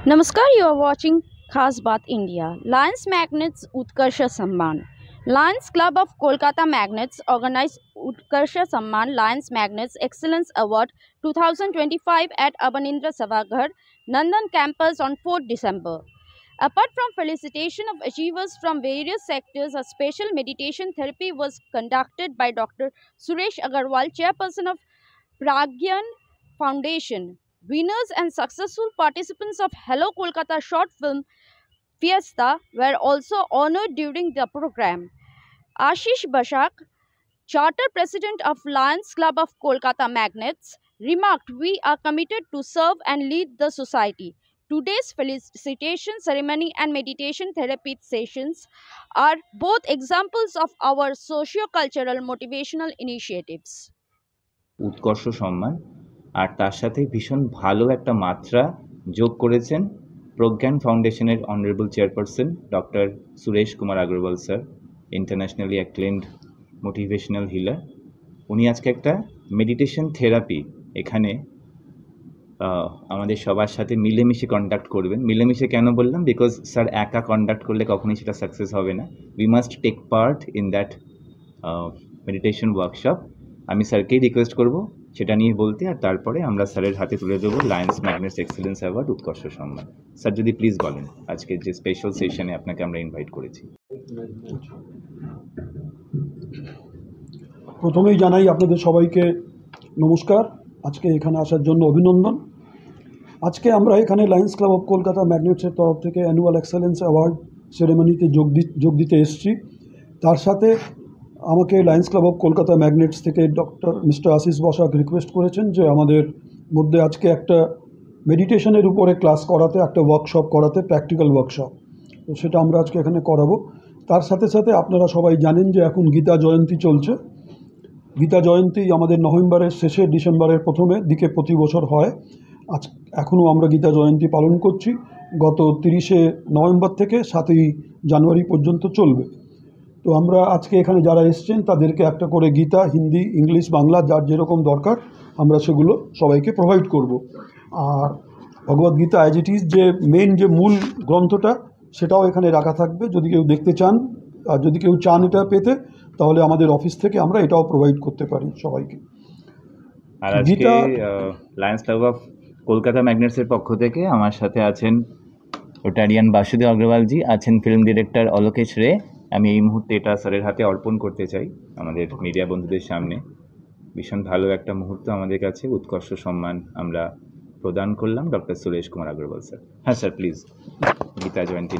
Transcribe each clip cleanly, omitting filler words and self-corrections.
Namaskar, you are watching Khas Baat India. Lions Magnets Utkarsha Samman. Lions Club of Kolkata Magnets organized Utkarsha Samman Lions Magnets Excellence Award 2025 at Abanindra Savaghar, Nandan campus on 4th December. Apart from felicitation of achievers from various sectors, a special meditation therapy was conducted by Dr. Suresh Agarwal, chairperson of Pragyan Foundation. Winners and successful participants of Hello Kolkata short film Fiesta were also honored during the program. Ashish Bashak, Charter President of Lions Club of Kolkata Magnets, remarked, "We are committed to serve and lead the society. Today's felicitation ceremony and meditation therapy sessions are both examples of our socio-cultural motivational initiatives." উৎকর্ষ সম্মান আর তার সাথে ভীষণ ভালো একটা মাত্রা যোগ করেছেন প্রজ্ঞান ফাউন্ডেশনের honourable chairperson doctor Suresh Kumar Agarwal sir, internationally acclaimed motivational healer. উনি আজকে একটা মেডিটেশন থেরাপি এখানে আমাদের সবার সাথে মিলেমিশে কন্ডাক্ট করবেন। মিলেমিশে কেন বললাম? বিকজ স্যার একা কন্ডাক্ট করলে কখনোই সেটা সাকসেস হবে না। We must take part in that meditation workshop. আমি স্যারকেই রিকোয়েস্ট করব সেটা নিয়ে বলতে, আর তারপরে আমরা স্যারের হাতে তুলে দেবো লায়ন্স ম্যাগনেটস এক্সেলেন্স অ্যাওয়ার্ড উৎকর্ষ সম্মান। স্যার যদি প্লিজ বলেন আজকের যে স্পেশাল সেশনে আপনাকে আমরা ইনভাইট করেছি। প্রথমেই জানাই আপনাদের সবাইকে নমস্কার, আজকে এখানে আসার জন্য অভিনন্দন। আজকে আমরা এখানে লায়ন্স ক্লাব অফ কলকাতা ম্যাগনেটসের তরফ থেকে অ্যানুয়াল এক্সেলেন্স অ্যাওয়ার্ড সেরেমনিতে যোগ দিতে এসেছি। তার সাথে আমাকে Lions Club of Kolkata magnets থেকে মিস্টার আশিস বসাক রিকোয়েস্ট করেছেন যে আমাদের মধ্যে আজকে একটা মেডিটেশনের উপরে ক্লাস করাতে, একটা ওয়ার্কশপ করাতে, প্র্যাকটিক্যাল ওয়ার্কশপ। তো সেটা আমরা আজকে এখানে করাবো। তার সাথে সাথে আপনারা সবাই জানেন যে এখন গীতা জয়ন্তী চলছে। গীতা জয়ন্তী আমাদের নভেম্বরের শেষে, ডিসেম্বরের প্রথমে দিকে প্রতি বছর হয়। এখনও আমরা গীতা জয়ন্তী পালন করছি। গত 30শে নভেম্বর থেকে 7ই জানুয়ারি পর্যন্ত চলবে। তো আমরা আজকে এখানে যারা এসছেন তাদেরকে একটা করে গীতা, হিন্দি, ইংলিশ, বাংলা যার যেরকম দরকার আমরা সেগুলো সবাইকে প্রোভাইড করব। আর ভগবদ্গীতা অ্যাজ ইট ইজ যে মেন যে মূল গ্রন্থটা সেটাও এখানে রাখা থাকবে। যদি কেউ দেখতে চান আর যদি কেউ চান এটা পেতে, তাহলে আমাদের অফিস থেকে আমরা এটাও প্রোভাইড করতে পারি সবাইকে। আর আজকে লায়ন্স ক্লাব অফ কলকাতা ম্যাগনেটসের পক্ষ থেকে আমার সাথে আছেন রোটারিয়ান বাসুদেব অগ্রওয়ালজি, আছেন ফিল্ম ডিরেক্টর অলোকেশ রে। আমি এই মুহূর্তে এটা স্যারের হাতে অর্পণ করতে চাই আমাদের মিডিয়া বন্ধুদের সামনে। ভীষণ ভালো একটা মুহূর্ত আমাদের কাছে। উৎকর্ষ সম্মান আমরা প্রদান করলাম ডক্টর সুরেশ কুমার আগরওয়াল স্যার। হ্যাঁ স্যার, প্লিজ। গীতা জয়ন্তী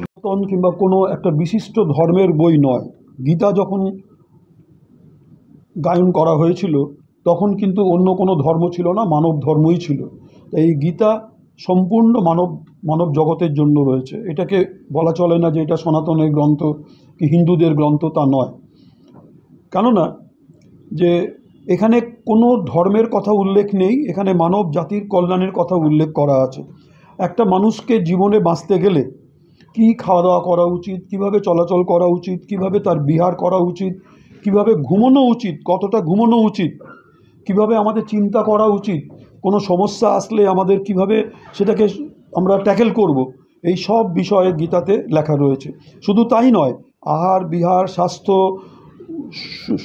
কিংবা কোনো একটা বিশিষ্ট ধর্মের বই নয়। গীতা যখন গায়ন করা হয়েছিল তখন কিন্তু অন্য কোনো ধর্ম ছিল না, মানব ধর্মই ছিল। এই গীতা সম্পূর্ণ মানব জগতের জন্য রয়েছে। এটাকে বলা চলে না যে এটা সনাতনের গ্রন্থ কি হিন্দুদের গ্রন্থ, তা নয়। কেননা যে এখানে কোনো ধর্মের কথা উল্লেখ নেই, এখানে মানব জাতির কল্যাণের কথা উল্লেখ করা আছে। একটা মানুষকে জীবনে বাঁচতে গেলে কি খাওয়া দাওয়া করা উচিত, কিভাবে চলাচল করা উচিত, কিভাবে তার বিহার করা উচিত, কিভাবে ঘুমানো উচিত, কতটা ঘুমানো উচিত, কিভাবে আমাদের চিন্তা করা উচিত, কোনো সমস্যা আসলে আমাদের কিভাবে সেটাকে আমরা ট্যাকেল করব, এই সব বিষয়ে গীতাতে লেখা রয়েছে। শুধু তাই নয়, আহার বিহার, স্বাস্থ্য,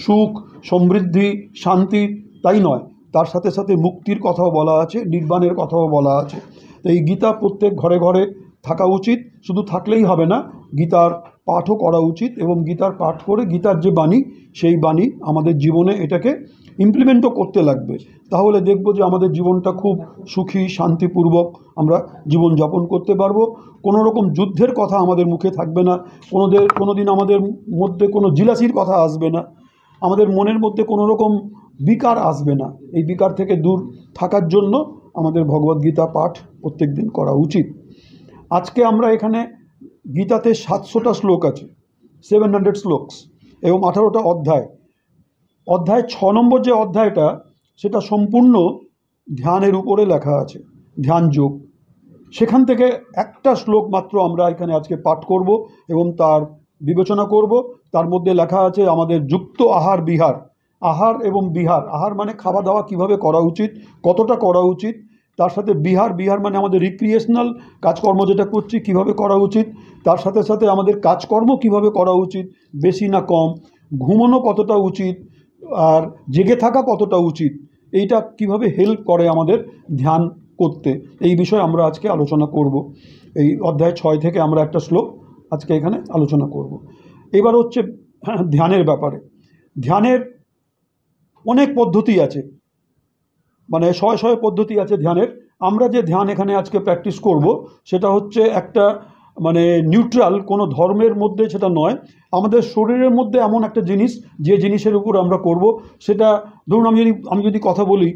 সুখ, সমৃদ্ধি, শান্তি, তাই নয়, তার সাথে সাথে মুক্তির কথাও বলা আছে, নির্বাণের কথাও বলা আছে। তো এই গীতা প্রত্যেক ঘরে ঘরে থাকা উচিত। শুধু থাকলেই হবে না, গীতার পাঠও করা উচিত এবং গীতার পাঠ করে গীতার যে বাণী, সেই বাণী আমাদের জীবনে এটাকে ইমপ্লিমেন্টও করতে লাগবে। তাহলে দেখব যে আমাদের জীবনটা খুব সুখী, শান্তিপূর্বক আমরা জীবনযাপন করতে পারবো। কোনো রকম যুদ্ধের কথা আমাদের মুখে থাকবে না, কোনো দিন আমাদের মধ্যে কোনো জিলাসির কথা আসবে না, আমাদের মনের মধ্যে কোনো রকম বিকার আসবে না। এই বিকার থেকে দূর থাকার জন্য আমাদের ভগবদ্গীতা পাঠ প্রত্যেক দিন করা উচিত। আজকে আমরা এখানে গীতাতে 700টা শ্লোক আছে, 700 শ্লোকস, এবং 18টা অধ্যায়। 6 নম্বর যে অধ্যায়টা সেটা সম্পূর্ণ ধ্যানের উপরে লেখা আছে, ধ্যান যোগ। সেখান থেকে একটা শ্লোক মাত্র আমরা এখানে আজকে পাঠ করব এবং তার বিবেচনা করব। তার মধ্যে লেখা আছে আমাদের যুক্ত আহার বিহার। আহার এবং বিহার, আহার মানে খাওয়া দাওয়া কীভাবে করা উচিত, কতটা করা উচিত, তার সাথে বিহার মানে আমাদের রিক্রিয়েশনাল কাজকর্ম যেটা করছি কীভাবে করা উচিত, তার সাথে সাথে আমাদের কাজকর্ম কিভাবে করা উচিত, বেশি না কম, ঘুমানো কতটা উচিত, আর জেগে থাকা কতটা উচিত, এইটা কিভাবে হেল্প করে আমাদের ধ্যান করতে, এই বিষয়ে আমরা আজকে আলোচনা করব। এই অধ্যায় 6 থেকে আমরা একটা শ্লোক আজকে এখানে আলোচনা করব। এবার হচ্ছে ধ্যানের ব্যাপারে। ধ্যানের অনেক পদ্ধতি আছে, মানে শয়ে পদ্ধতি আছে ধ্যানের। আমরা যে ধ্যান এখানে আজকে প্র্যাকটিস করব সেটা হচ্ছে একটা মানে নিউট্রাল, কোনো ধর্মের মধ্যে সেটা নয়, আমাদের শরীরের মধ্যে এমন একটা জিনিস যে জিনিসের উপর আমরা করব সেটা, ধরুন আমি যদি কথা বলি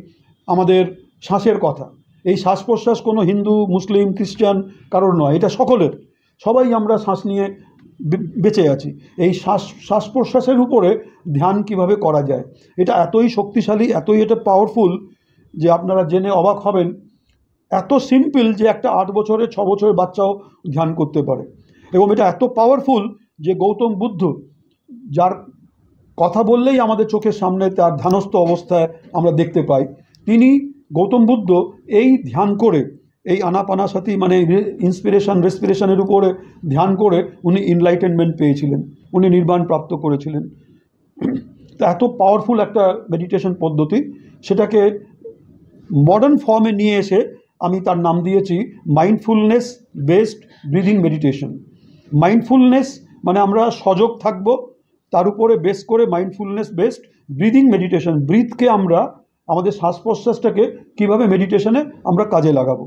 আমাদের শ্বাসের কথা, এই শ্বাস প্রশ্বাস কোনো হিন্দু মুসলিম খ্রিস্টান কারোর নয়, এটা সকলের, সবাই আমরা শ্বাস নিয়ে বেঁচে আছি। এই শ্বাস প্রশ্বাসের উপরে ধ্যান কিভাবে করা যায়, এটা এতই শক্তিশালী, এতই এটা পাওয়ারফুল যে আপনারা জেনে অবাক হবেন। এত সিম্পল যে একটা 8 বছরের 6 বছরের বাচ্চাও ধ্যান করতে পারে, এবং এটা এত পাওয়ারফুল যে গৌতম বুদ্ধ, যার কথা বললেই আমাদের চোখের সামনে তার ধ্যানস্থ অবস্থায় আমরা দেখতে পাই, তিনি গৌতম বুদ্ধ এই ধ্যান করে, এই আনাপানাসাতি মানে ইন্সপিরেশন রেসপিরেশনের উপরে ধ্যান করে উনি এনলাইটেনমেন্ট পেয়েছিলেন, উনি নির্বাণ প্রাপ্ত করেছিলেন। তো এত পাওয়ারফুল একটা মেডিটেশন পদ্ধতি, সেটাকে মডার্ন ফর্মে নিয়ে এসে আমি তার নাম দিয়েছি mindfulness based breathing meditation. Mindfulness মানে আমরা সজাগ থাকব, তার উপরে বেস করে মাইন্ডফুলনেস বেসড ব্রিদিং মেডিটেশন, ব্রিথকে আমরা আমাদের শ্বাস প্রশ্বাসটাকে কীভাবে মেডিটেশনে আমরা কাজে লাগাবো।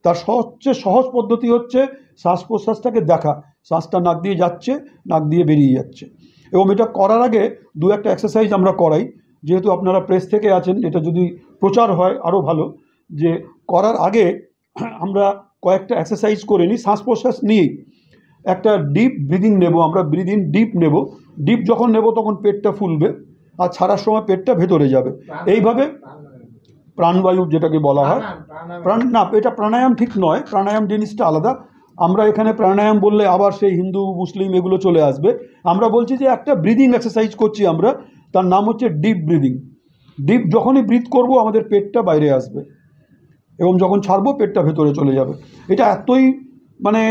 তার সবচেয়ে সহজ পদ্ধতি হচ্ছে শ্বাস প্রশ্বাসটাকে দেখা, শ্বাসটা নাক দিয়ে যাচ্ছে, নাক দিয়ে বেরিয়ে যাচ্ছে। এবং এটা করার আগে 2-1টা এক্সারসাইজ আমরা করাই, যেহেতু আপনারা প্রেস থেকে আছেন, এটা যদি প্রচার হয় আরও ভালো, যে করার আগে আমরা কয়েকটা এক্সারসাইজ করে নিই, শ্বাস প্রশ্বাস নিয়েই একটা ডিপ ব্রিদিং নেব, আমরা ব্রিদিং ডিপ নেব, ডিপ যখন নেব তখন পেটটা ফুলবে, আর ছাড়ার সময় পেটটা ভেতরে যাবে, এইভাবে প্রাণবায়ু যেটাকে বলা হয়। না, এটা প্রাণায়াম ঠিক নয়, প্রাণায়াম জিনিসটা আলাদা। আমরা এখানে প্রাণায়াম বললে আবার সেই হিন্দু মুসলিম এগুলো চলে আসবে। আমরা বলছি যে একটা ব্রিদিং এক্সারসাইজ করছি আমরা, তার নাম হচ্ছে ডিপ ব্রিদিং। ডিপ যখনই ব্রিথ করব আমাদের পেটটা বাইরে আসবে, এবং যখন ছাড়বো পেটটা ভেতরে চলে যাবে। এটা এতই মানে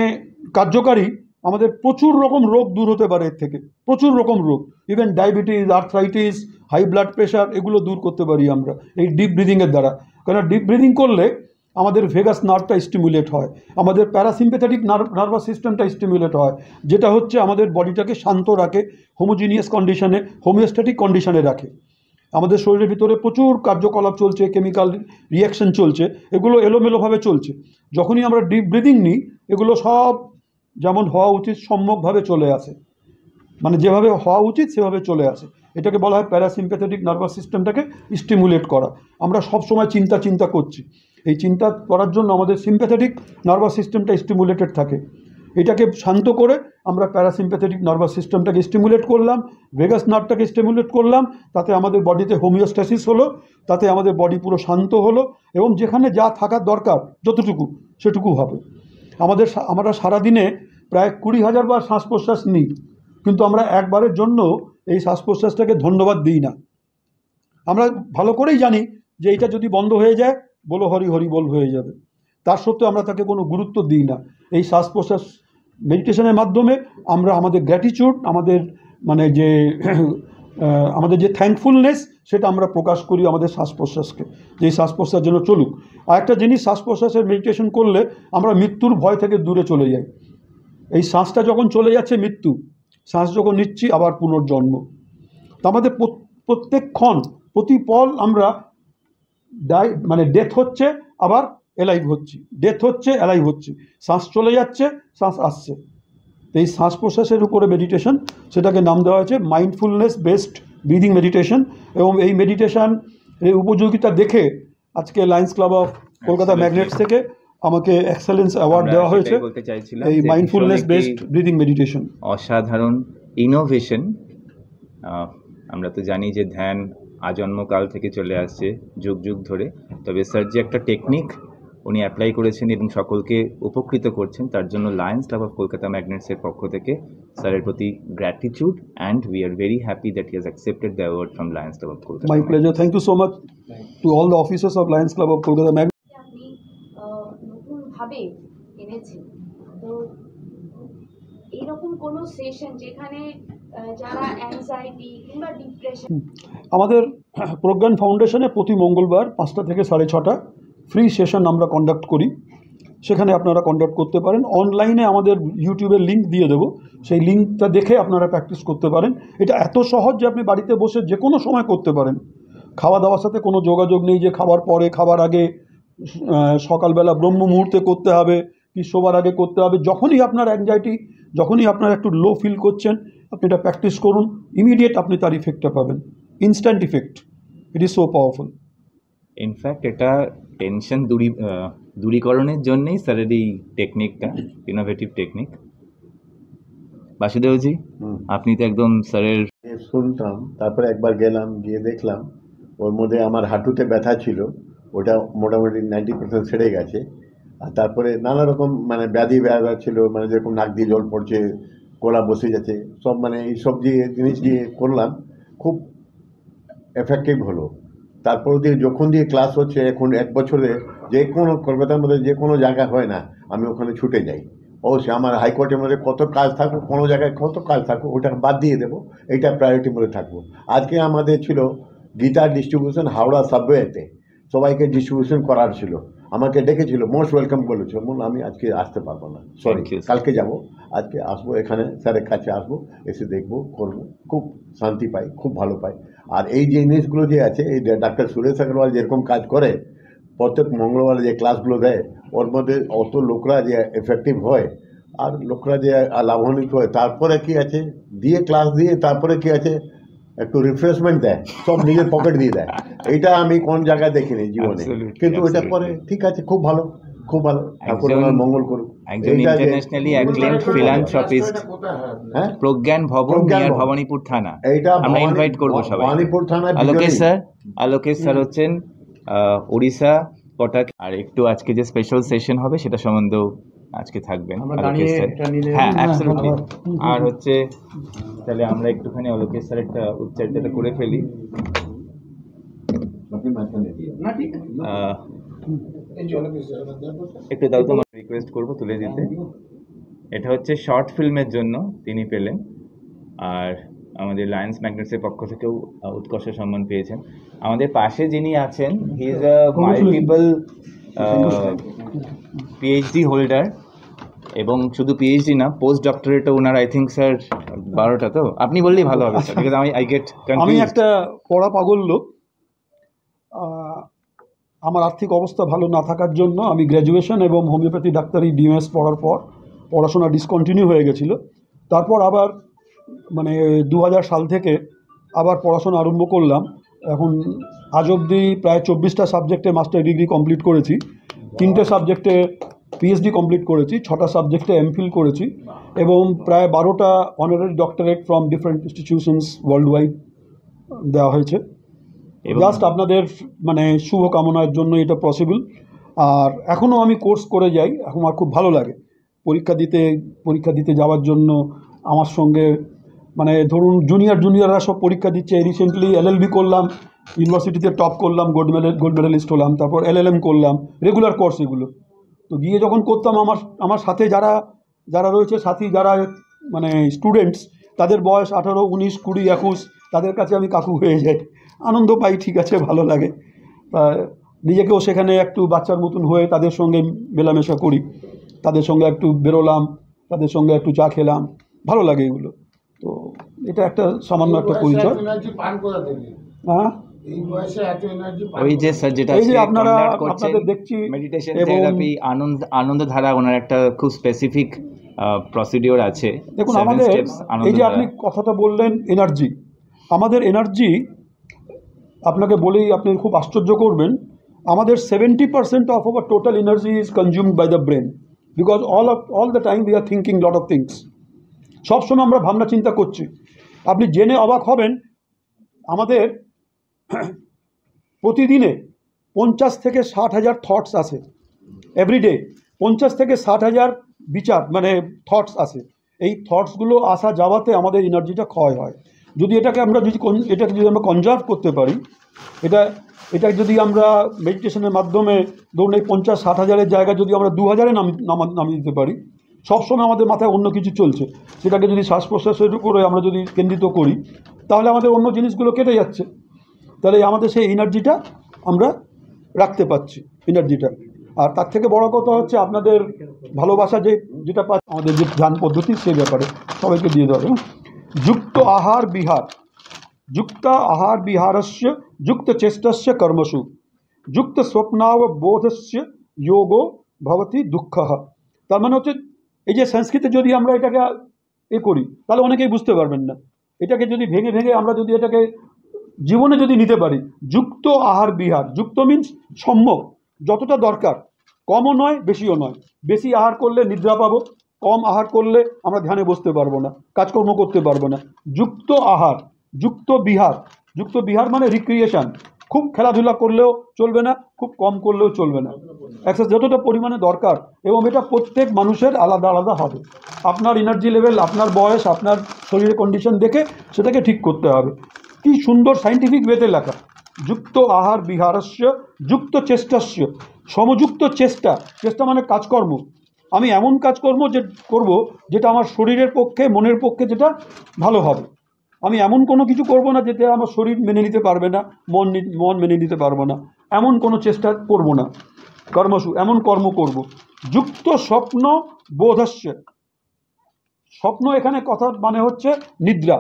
কার্যকারী, আমাদের প্রচুর রকম রোগ দূর হতে পারে এর থেকে, প্রচুর রকম রোগ, even diabetes, arthritis, high blood pressure, এগুলো দূর করতে পারি আমরা এই ডিপ ব্রিদিংয়ের দ্বারা। কারণ ডিপ ব্রিদিং করলে আমাদের ভেগাস নার্ভটা স্টিমুলেট হয়, আমাদের প্যারাসিম্প্যাথেটিক নার্ভাস সিস্টেমটা স্টিমুলেট হয়, যেটা হচ্ছে আমাদের বডিটাকে শান্ত রাখে, হোমোজিনিয়াস কন্ডিশনে, হোমিওস্ট্যাটিক কন্ডিশনে রাখে। আমাদের শরীরের ভিতরে প্রচুর কার্যকলাপ চলছে, কেমিক্যাল রিয়াকশন চলছে, এগুলো এলোমেলোভাবে চলছে। যখনই আমরা ডিপ ব্রিদিং নিই, এগুলো সব যেমন হওয়া উচিত সম্যকভাবে চলে আসে, মানে যেভাবে হওয়া উচিত সেভাবে চলে আসে। এটাকে বলা হয় প্যারাসিম্প্যাথেটিক নার্ভাস সিস্টেমটাকে স্টিমুলেট করা। আমরা সব সময় চিন্তা করছি, এই চিন্তা করার জন্য আমাদের সিম্প্যাথেটিক নার্ভাস সিস্টেমটা স্টিমুলেটেড থাকে। এটাকে শান্ত করে আমরা প্যারাসিম্প্যাথেটিক নার্ভাস সিস্টেমটাকে স্টিমুলেট করলাম, ভেগাস নার্ভটাকে স্টিমুলেট করলাম, তাতে আমাদের বডিতে হোমিওস্ট্যাসিস হলো, তাতে আমাদের বডি পুরো শান্ত হলো, এবং যেখানে যা থাকার দরকার যতটুকু সেটুকু হবে। আমরা সারাদিনে প্রায় 20,000 বার শ্বাস প্রশ্বাস নিই, কিন্তু আমরা একবারের জন্য এই শ্বাস প্রশ্বাসটাকে ধন্যবাদ দিই না। আমরা ভালো করেই জানি যে এইটা যদি বন্ধ হয়ে যায়, বলো হরি হরি বল হয়ে যাবে, তার সত্ত্বেও আমরা তাকে কোনো গুরুত্ব দিই না। এই শ্বাস প্রশ্বাস মেডিটেশনের মাধ্যমে আমরা আমাদের গ্র্যাটিটিউড, আমাদের মানে যে আমাদের যে থ্যাঙ্কফুলনেস, সেটা আমরা প্রকাশ করি আমাদের শ্বাস প্রশ্বাসকে, যে এই শ্বাস প্রশ্বাস যেন চলুক। আর একটা জিনিস, শ্বাস প্রশ্বাসের মেডিটেশন করলে আমরা মৃত্যুর ভয় থেকে দূরে চলে যাই। এই শ্বাসটা যখন চলে যাচ্ছে মৃত্যু, শ্বাস যখন নিচ্ছি আবার পুনর্জন্ম। তো আমাদের প্রত্যেক ক্ষণ প্রতি পল আমরা মানে ডেথ হচ্ছে আবার অ্যালাইভ হচ্ছি, ডেথ হচ্ছে অ্যালাইভ হচ্ছি, শ্বাস চলে যাচ্ছে শ্বাস আসছে। তো এই শ্বাস প্রশ্বাসের উপরে মেডিটেশন, সেটাকে নাম দেওয়া হয়েছে মাইন্ডফুলনেস বেসড ব্রিদিং মেডিটেশন। এবং এই মেডিটেশন এই উপযোগিতা দেখে আজকে Lions Club of Kolkata magnets থেকে আমাকে এক্সেলেন্স অ্যাওয়ার্ড দেওয়া হয়েছে এই মাইন্ডফুলনেস বেসড ব্রিদিং মেডিটেশন। অসাধারণ ইনোভেশন। আমরা তো জানি যে ধ্যান আজন্মকাল থেকে চলে আসছে, যুগ যুগ ধরে, তবে স্যার যে একটা টেকনিক উনি অ্যাপ্লাই করেছেন এবং সকলকে উপকৃত করছেন, তার জন্য লায়ন্স ক্লাব অফ কলকাতা ম্যাগনেটসের পক্ষ থেকে স্যারের প্রতি gratitude, and we are very happy that he has accepted the award from Lions Club of Kolkata. My pleasure, thank you so much to all the officers of Lions Club of Kolkata Magnets. ভাবে এনেছি। তো এইরকম কোনো session যেখানে যারা anxiety কিংবা depression. আমাদের প্রজ্ঞান ফাউন্ডেশনে প্রতি মঙ্গলবার 5টা থেকে 6:30 ফ্রি সেশন আমরা কন্ডাক্ট করি, সেখানে আপনারা কন্ডাক্ট করতে পারেন। অনলাইনে আমাদের ইউটিউবের লিঙ্ক দিয়ে দেবো, সেই লিঙ্কটা দেখে আপনারা প্র্যাকটিস করতে পারেন। এটা এত সহজ যে আপনি বাড়িতে বসে যে কোনো সময় করতে পারেন। খাওয়া দাওয়ার সাথে কোনো যোগাযোগ নেই যে খাবার পরে, খাবার আগে, সকালবেলা ব্রহ্ম মুহূর্তে করতে হবে কি শোবার আগে করতে হবে। যখনই আপনার অ্যাংজাইটি, যখনই আপনার একটু লো ফিল করছেন, আপনি এটা প্র্যাকটিস করুন, ইমিডিয়েট আপনি তার ইফেক্টটা পাবেন, instant effect. It is so powerful. In fact এটা টেনশন দূরীকরণের জন্যই স্যারের এই টেকনিকটা, ইনোভেটিভ টেকনিক। বাসুদেবজি, আপনি তো একদম স্যারের শুনতাম, তারপরে একবার গেলাম, গিয়ে দেখলাম ওর মধ্যে আমার হাঁটুতে ব্যথা ছিল, ওটা মোটামুটি 90% সেরে গেছে। আর তারপরে নানা রকম মানে ব্যাধি ছিল, মানে যেরকম নাক দিয়ে জল পড়ছে, গলা বসে যাচ্ছে, সব মানে এইসব জিনিস দিয়ে করলাম, খুব এফেক্টিভ হলো। তারপর দিয়ে যখন দিয়ে ক্লাস হচ্ছে এখন 1 বছরে, যে কোনো কলকাতার মধ্যে যে কোনো জায়গা হয় না, আমি ওখানে ছুটে যাই। অবশ্যই আমার হাইকোর্টের মধ্যে কত কাজ থাকুক, কোনো জায়গায় কত কাজ থাকুক, ওটা বাদ দিয়ে দেবো, এইটা প্রায়োরিটির মধ্যে থাকবো। আজকে আমাদের ছিল গীতার ডিস্ট্রিবিউশন হাওড়া সাবওয়েতে, সবাইকে ডিস্ট্রিবিউশন করার ছিল, আমাকে ডেকেছিল, মোস্ট ওয়েলকাম বলেছিল। আমি আজকে আসতে পারবো না, সরি, কালকে যাব, আজকে আসবো, এখানে স্যারের কাছে আসবো, এসে দেখবো, করবো, খুব শান্তি পাই, খুব ভালো পাই। আর এই যে জিনিসগুলো যে আছে, এই ডাক্তার সুরেশ আগরওয়াল যেরকম কাজ করে, প্রত্যেক মঙ্গলবার যে ক্লাসগুলো দেয়, ওর মধ্যে অত লোকরা যে এফেক্টিভ হয় আর লোকরা যে লাভান্বিত হয়। তারপরে কি আছে, দিয়ে ক্লাস দিয়ে তারপরে কি আছে, একটু রিফ্রেশমেন্ট দেয়, সব নিজের পকেট দিয়ে দেয়। এইটা আমি কোন জায়গায় দেখিনি জীবনে, কিন্তু এটা করে ঠিক আছে, খুব ভালো, খুব ভালো, ঠাকুর আমার মঙ্গল করুক। একজন ইন্টারন্যাশনালি অ্যাক্লেমড ফিলান্থ্রপিস্ট, হ্যাঁ, প্রজ্ঞান ভবন নিয়ার ভবানীপুর থানা। এইটা আমরা ইনভাইট করবো সবাই। ভবানীপুর থানা। আলোকেশ স্যার হচ্ছেন ওড়িশা কটক। আর একটু আজকে যে স্পেশাল সেশন হবে সেটা সম্বন্ধেও আজকে থাকবেন আলোকেশ স্যার। হ্যাঁ, অ্যাবসলিউটলি। আর হচ্ছে তাহলে আমরা একটুখানি আলোকেশ স্যার একটা উচ্চারিতটা করে ফেলি। একটু দাও তো, রিকোয়েস্ট করবো তুলে দিতে। এটা হচ্ছে শর্ট ফিল্মের জন্য তিনি পেলেন, আর আমাদের লায়ন্স ম্যাগনেটসের পক্ষ থেকেও উৎকর্ষ সম্মান পেয়েছেন। আমাদের পাশে যিনি আছেন, he is a multiple PhD holder, এবং শুধু পিএইচডি না, পোস্ট ডক্টরেটও ওনার, আই থিঙ্ক স্যার 12টা। তো আপনি বললেই ভালো হবে স্যার, বিকজ আমি একটা পড়া পাগল লোক। আমার আর্থিক অবস্থা ভালো না থাকার জন্য আমি গ্র্যাজুয়েশন এবং হোমিওপ্যাথি ডাক্তারি ডিএমএস পড়ার পর পড়াশোনা ডিসকন্টিনিউ হয়ে গেছিলো। তারপর আবার মানে 2000 সাল থেকে আবার পড়াশোনা আরম্ভ করলাম। এখন আজ অবধি প্রায় 24টা সাবজেক্টে মাস্টার ডিগ্রি কমপ্লিট করেছি, 3টে সাবজেক্টে পিএইচডি কমপ্লিট করেছি, 6টা সাবজেক্টে এমফিল করেছি, এবং প্রায় 12টা honorary doctorate from different institutions world wide দেওয়া হয়েছে। জাস্ট আপনাদের মানে শুভকামনার জন্য এটা পসিবল। আর এখনও আমি কোর্স করে যাই, এখন আমার খুব ভালো লাগে পরীক্ষা দিতে যাওয়ার জন্য। আমার সঙ্গে মানে ধরুন জুনিয়ররা সব পরীক্ষা দিচ্ছে। রিসেন্টলি এলএলবি করলাম, ইউনিভার্সিটিতে টপ করলাম, গোল্ড মেডেলিস্ট হলাম, তারপর এলএলএম করলাম, রেগুলার কোর্স এগুলো। তো গিয়ে যখন করতাম, আমার সাথে যারা রয়েছে, সাথী যারা মানে স্টুডেন্টস, তাদের বয়স 18, 19, 20, 21, তাদের কাছে আমি কাকু হয়ে যাই, আনন্দ পাই, ঠিক আছে, ভালো লাগে। নিজেকেও সেখানে একটু বাচ্চার মতন হয়ে তাদের সঙ্গে মেলামেশা করি, তাদের সঙ্গে একটু বেরোলাম, তাদের সঙ্গে একটু চা খেলাম, ভালো লাগে এগুলো। তো এটা একটা সামান্য একটা পরিচয়। হ্যাঁ, ওই যে স্যার যেটা এই যে আপনাদের দেখছি মেডিটেশন থেরাপি, আনন্দধারা, ওনার একটা খুব স্পেসিফিক প্রসিডিওর আছে। দেখুন, আমাদের এই যে আপনি কথাটা বললেন এনার্জি, আমাদের এনার্জি আপনাকে বলেই আপনি খুব আশ্চর্য করবেন, আমাদের 70% of our total energy is consumed by the brain, because all the time we are thinking lot of things. সবসময় আমরা ভাবনা চিন্তা করছি। আপনি জেনে অবাক হবেন, আমাদের প্রতিদিনে 50 থেকে 60 হাজার থটস আসে, এভরিডে 50 থেকে 60 হাজার বিচার মানে থটস আসে। এই থটসগুলো আসা যাওয়াতে আমাদের এনার্জিটা ক্ষয় হয়। যদি এটাকে আমরা কনজার্ভ করতে পারি, এটা যদি আমরা মেডিটেশনের মাধ্যমে ধরুন এই 50-60 হাজারের জায়গায় যদি আমরা 2000-এ নামিয়ে দিতে পারি, সবসময় আমাদের মাথায় অন্য কিছু চলছে, সেটাকে যদি শ্বাস প্রশ্বাসের উপরে আমরা যদি কেন্দ্রিত করি, তাহলে আমাদের অন্য জিনিসগুলো কেটে যাচ্ছে। তাহলে আমাদের সেই এনার্জিটা আমরা রাখতে পারছি, এনার্জিটা। আর তার থেকে বড় কথা হচ্ছে আপনাদের ভালোবাসা যেটা পাচ্ছে আমাদের যে ধ্যান পদ্ধতি, সেই ব্যাপারে সবাইকে দিয়ে দেওয়া। যুক্ত আহার বিহার, যুক্ত আহার বিহারস্য যুক্ত চেষ্টস্য কর্মসু যুক্ত স্বপ্নাববোধস্য যোগো ভবতি দুঃখঃ। তার মানে হচ্ছে এই যে সংস্কৃতে যদি আমরা এটাকে করি, তাহলে অনেকেই বুঝতে পারবেন না। এটাকে যদি ভেঙে ভেঙে আমরা যদি এটাকে জীবনে যদি নিতে পারি, যুক্ত আহার বিহার, যুক্ত মিন্স সম্যক, যতটা দরকার, কমও নয় বেশিও নয়। বেশি আহার করলে নিদ্রা পাবো, কম আহার করলে আমরা ধ্যানে বসতে পারবো না, কাজকর্ম করতে পারবো না। যুক্ত আহার, যুক্ত বিহার, যুক্ত বিহার মানে রিক্রিয়েশন। খুব খেলাধুলা করলেও চলবে না, খুব কম করলেও চলবে না, এক্সারসাইজ যতটা পরিমাণে দরকার। এবং এটা প্রত্যেক মানুষের আলাদা আলাদা হবে। আপনার এনার্জি লেভেল, আপনার বয়স, আপনার শরীরের কন্ডিশন দেখে সেটাকে ঠিক করতে হবে। কি সুন্দর সাইন্টিফিক ওয়েতে লেখা, যুক্ত আহার বিহারস্য যুক্ত চেষ্টস্য, সমযুক্ত চেষ্টা। চেষ্টা মানে কাজকর্ম। আমি এমন কাজকর্ম করব যেটা আমার শরীরের পক্ষে, মনের পক্ষে যেটা ভালো হবে। আমি এমন কোনো কিছু করব না যেটা আমার শরীর মেনে নিতে পারবে না, মন মেনে নিতে পারবো না, এমন কোনো চেষ্টা করব না। কর্মসু, এমন কর্ম করব। যুক্ত স্বপ্ন বোধস্য, স্বপ্ন এখানে কথা মানে হচ্ছে নিদ্রা।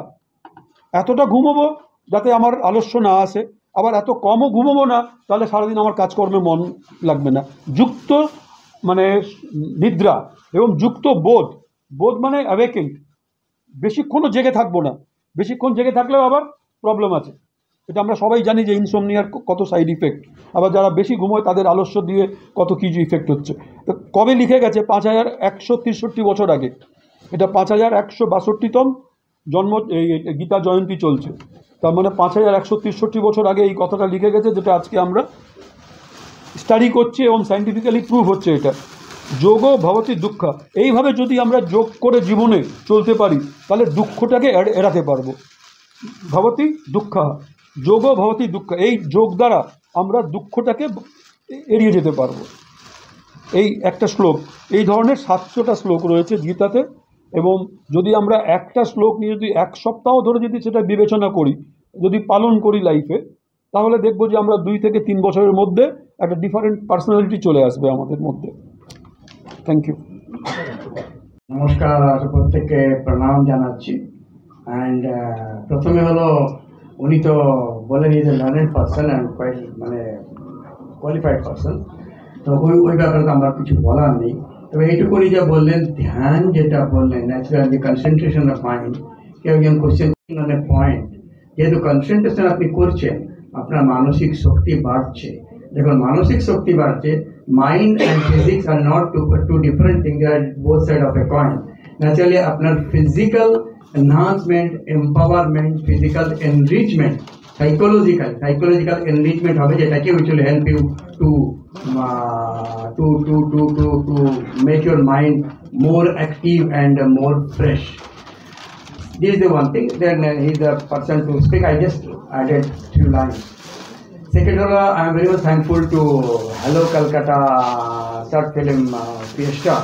এতটা ঘুমোবো যাতে আমার আলস্য না আসে, আবার এত কমও ঘুমোবো না তাহলে সারাদিন আমার কাজকর্মে মন লাগবে না। যুক্ত মানে নিদ্রা এবং যুক্ত বোধ, বোধ মানে অ্যাওয়েকেন্ড। বেশিক্ষণও জেগে থাকবো না, বেশিক্ষণ জেগে থাকলেও আবার প্রবলেম আছে। এটা আমরা সবাই জানি যে ইনসোমনিয়ার কত সাইড ইফেক্ট। আবার যারা বেশি ঘুমোয় তাদের আলস্য দিয়ে কত কিছু ইফেক্ট হচ্ছে। তো কবে লিখে গেছে? 5163 বছর আগে। এটা 5162তম জন্ম, এই গীতা জয়ন্তী চলছে। তার মানে 5163 বছর আগে এই কথাটা লিখে গেছে, যেটা আজকে আমরা স্টাডি করছি এবং সায়েন্টিফিক্যালি প্রুভ হচ্ছে এটা। যোগো ভবতি দুঃখ। এইভাবে যদি আমরা যোগ করে জীবনে চলতে পারি তাহলে দুঃখটাকে এড়াতে পারবো। ভবতি দুঃখ, যোগো ভবতি দুঃখ। এই যোগ দ্বারা আমরা দুঃখটাকে এড়িয়ে যেতে পারবো। এই একটা শ্লোক, এই ধরনের 700টা শ্লোক রয়েছে গীতাতে। এবং যদি আমরা একটা শ্লোক নিয়ে যদি 1 সপ্তাহ ধরে যদি সেটা বিবেচনা করি, যদি পালন করি লাইফে, তাহলে দেখব যে আমরা 2 থেকে 3 বছরের মধ্যে একটা ডিফারেন্ট পার্সোনালিটি চলে আসবে আমাদের মধ্যে। Thank you. নমস্কার, প্রত্যেককে প্রণাম জানাচ্ছি। অ্যান্ড প্রথমে হলো, উনি তো বলেন is a learned person and quite মানে কোয়ালিফাইড পার্সন, তো ওই ব্যাপারে তো আমার কিছু বলার নেই। তবে এইটুকুনি যা বললেন, ধ্যান যেটা বললেন, ন্যাচারালি কনসেন্ট্রেশন অফ মাইন্ড, কেউ একজন কোশ্চেন মানে পয়েন্ট, যেহেতু কনসেন্ট্রেশন আপনি করছেন, আপনার মানসিক শক্তি বাড়ছে। দেখুন, মানসিক শক্তি বাড়ছে, mind and physics are not two different thing, they are both side of a coin. Naturally আপনার physical enhancement, empowerment, physical enrichment, psychological enrichment হবে, যেটাকে which will help you to make your mind more active and more fresh. This is the one thing. Then he is the person to speak. I just added few lines. Second of all, I am very much thankful to Hello Calcutta short film Fiesta.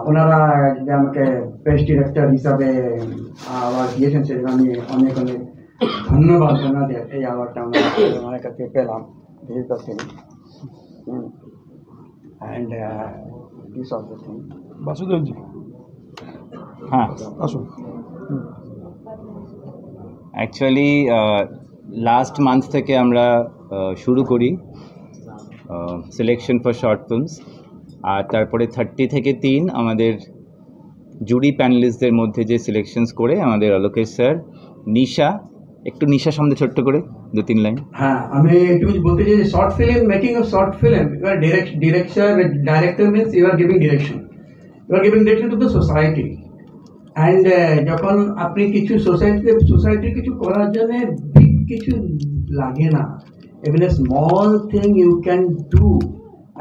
ওনারা যে আমাকে best director হিসাবে award দিয়েছেন, সেজন্য আমি অনেক অনেক ধন্যবাদ ওনাদের। এই অ্যাওয়ার্ডটা আমরা ওনার কাছে পেলাম। This is the thing. And this of the thing. বাসুদেবজি, হ্যাঁ, আসুন। অ্যাকচুয়ালি লাস্ট মান্থ থেকে আমরা শুরু করি সিলেকশন ফর শর্ট ফিল্মস। আর তারপরে 30 থেকে 3 আমাদের জুরি প্যানেলিস্টদের মধ্যে যে সিলেকশনস করে আমাদের অলোকেশ স্যার, নিশা, একটু নিশা সম্বন্ধে ছোট্ট করে 2-3 লাইন। হ্যাঁ, আমি একটু বলতে চাই, short film, making of short film, you are director means you are giving direction, to the society. And যখন আপনি কিছু সোসাইটির কিছু করার জন্য বিগ কিছু লাগে না, even a small thing you can do.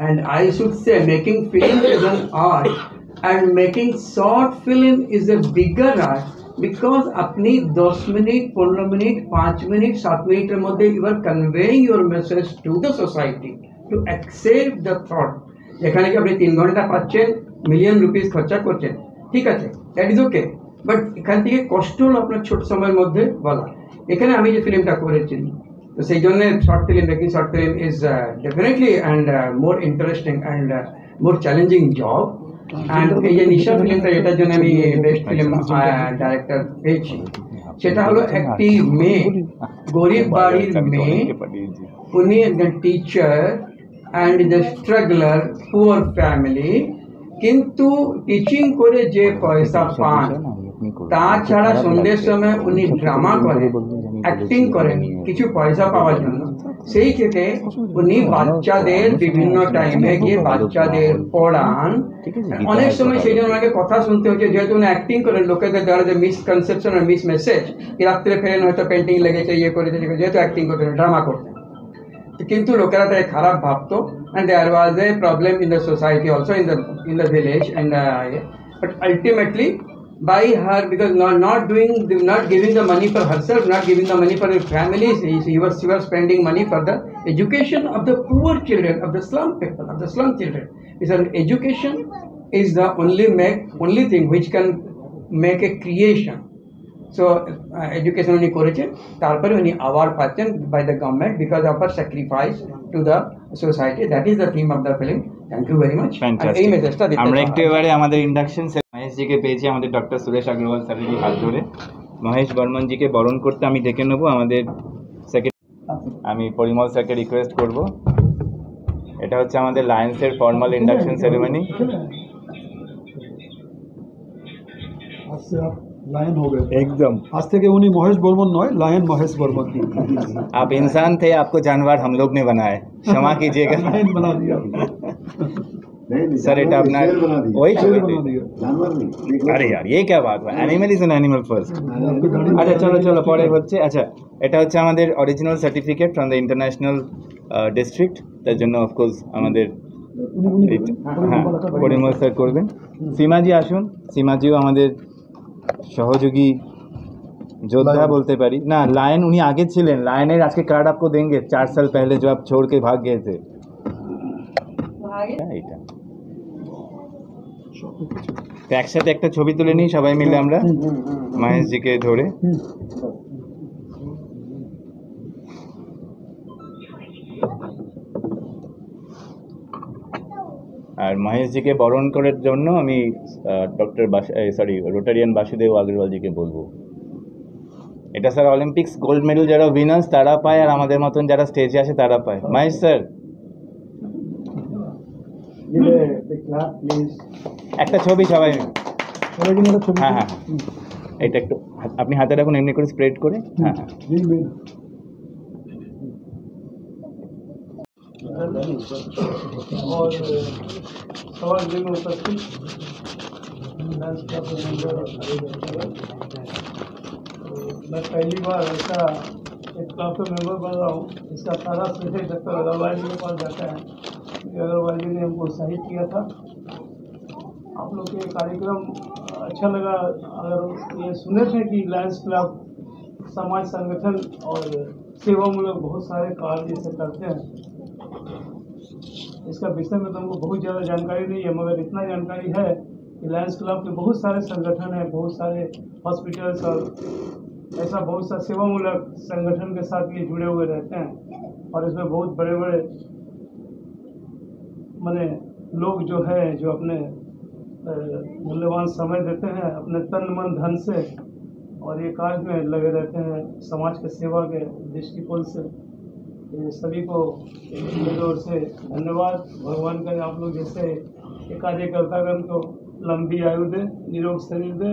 And I should say making film is an art, and making short film is a bigger art, because अपनी 10 मिनट 15 मिनट 5 मिनट 7 मिनिटेर মধ্যে you are conveying your message to the society to accept the thought. যেখানে কি আপনি 3 ঘন্টা পাচ্ছেন, million rupees খরচা করছেন, ঠিক আছে, দ্যাট ইজ ওকে, বাট এখান থেকে কষ্ট হলো আপনার ছোট সময়ের মধ্যে বলা। এখানে আমি যে ফিল্মটা করেছি, তো সেই জন্য short film making short film is definitely and more interesting and more challenging job. And এই যে নিশা ফিল্মটা, এটার জন্য আমি বেস্ট ফিল্ম ডাইরেক্টর পেয়েছি, সেটা হলো একটি মেয়ে, গরিব বাড়ির মেয়ে, উনি একজন teacher and the struggler poor family, কিন্তু টিচিং করে যে পয়সা পান, তাছাড়া সন্ধ্যের সময় উনি ড্রামা করেন, অ্যাক্টিং করেন কিছু পয়সা পাওয়ার জন্য। সেই থেকে উনি বাচ্চাদের বিভিন্ন টাইমে গিয়ে বাচ্চাদের পড়ান। অনেক সময় সেই জন্য ওনাকে কথা শুনতে হচ্ছে, যেহেতু উনি অ্যাক্টিং করেন, লোকেদের দ্বারা যে মিসকনসেপশন আর মিস মেসেজ, কি রাত্রে ফেরেন হয়তো পেন্টিং লেগেছে, ইয়ে করেছে, যেহেতু অ্যাক্টিং করতেন, ড্রামা করতেন, কিন্তু লোকেরা তাই খারাপ ভাবতো। And there was a problem in the society also in the village and but ultimately by her, because not giving the money for herself, not giving the money for her family, she was spending money for the education of the poor children, of the slum people, of the slum children. Because education is the only thing which can make a creation. So education উনি করেছেন, তারপরে উনি আবার পাচ্ছেন by the government because of her sacrifice to the society. That is the theme of the film. Thank you very much. এই মেসেজটা দিতে আমরা একটু এবারে আমাদের ইন্ডাকশন মহেশ জিকে পেয়েছি, আমাদের ডক্টর সুরেশ আগরওয়াল স্যারের হাত ধরে। মহেশ বর্মন জিকে বরণ করতে আমি ডেকে নেবো আমাদের আমি পরিমল স্যারকে রিকোয়েস্ট করব। এটা হচ্ছে আমাদের লায়ন্সের ফর্মাল ইন্ডাকশন সেরেমনি। लायन हो गए एकदम। आज থেকে উনি মহেশ বর্মন নয়, লায়ন মহেশ বর্মন। आप इंसान थे, आपको जानवर हम लोग ने बनाए, क्षमा कीजिएगा। लायन बना दिया सर এটা আপনার ওই ছবি जानवर नहीं। আরে यार ये क्या बात है, animal is an animal first. আচ্ছা চলো চলো পরে হচ্ছে। আচ্ছা এটা হচ্ছে আমাদের original certificate from the international district, তার জন্য অফকোর্স আমাদের হ্যাঁ পরিমল স্যার করবেন। সীমাজি আসুন, সীমাজিও আমাদের সহযোগী योद्धा बोलते पारी ना। लायन उन्हीं आगे छिलेन, लायनेर आज के कार्ड आपको देंगे 4 साल पहले जो आप छोड़ के भाग गए थे। तो একসাথে একটা ছবি তুলে নিই সবাই মিলে আমরা মহেশ জিকে ধরে। আর মহেশ জিকে বরণ করার জন্য আমি ডক্টর রোটারিয়ান বাসুদেব আগরওয়াল জিকে বলবো। এটা স্যার অলিম্পিক্স গোল্ড মেডেল যারা উইনার্স তারা পায়, আর আমাদের মতন যারা স্টেজে আসে তারা পায়। মহেশ স্যার একটা ছবি সবাই। হ্যাঁ হ্যাঁ এটা একটু আপনি হাতে রাখুন, এমনি করে স্প্রেড করে। হ্যাঁ হ্যাঁ और समाज में उपस्थित मैं पहली बार ऐसा एक क्लब का मेंबर बन रहा हूँ। इसका सारा श्रेय डॉक्टर अग्रवाल जी के पास जाता है कि अग्रवाल जी ने हमको उत्साहित किया था। आप लोग के कार्यक्रम अच्छा लगा। अगर ये सुने थे कि लायंस क्लब समाज संगठन और सेवामूलक बहुत सारे कार्य जैसे करते हैं, इसका विषय में तो हमको बहुत ज़्यादा जानकारी नहीं है, मगर इतना जानकारी है कि लायंस क्लब के बहुत सारे संगठन हैं, बहुत सारे हॉस्पिटल्स और ऐसा बहुत सा सेवामूलक संगठन के साथ ये जुड़े हुए रहते हैं। और इसमें बहुत बड़े बड़े माने लोग जो है जो अपने मूल्यवान समय देते हैं अपने तन मन धन से, और ये कार्य में लगे रहते हैं समाज के सेवा के दृष्टिकोण से। ये सभी को मेरी ओर से धन्यवाद। भगवान का आप लोग जैसे ये कार्यकर्तागण को लंबी आयु दे, निरोग शरीर दे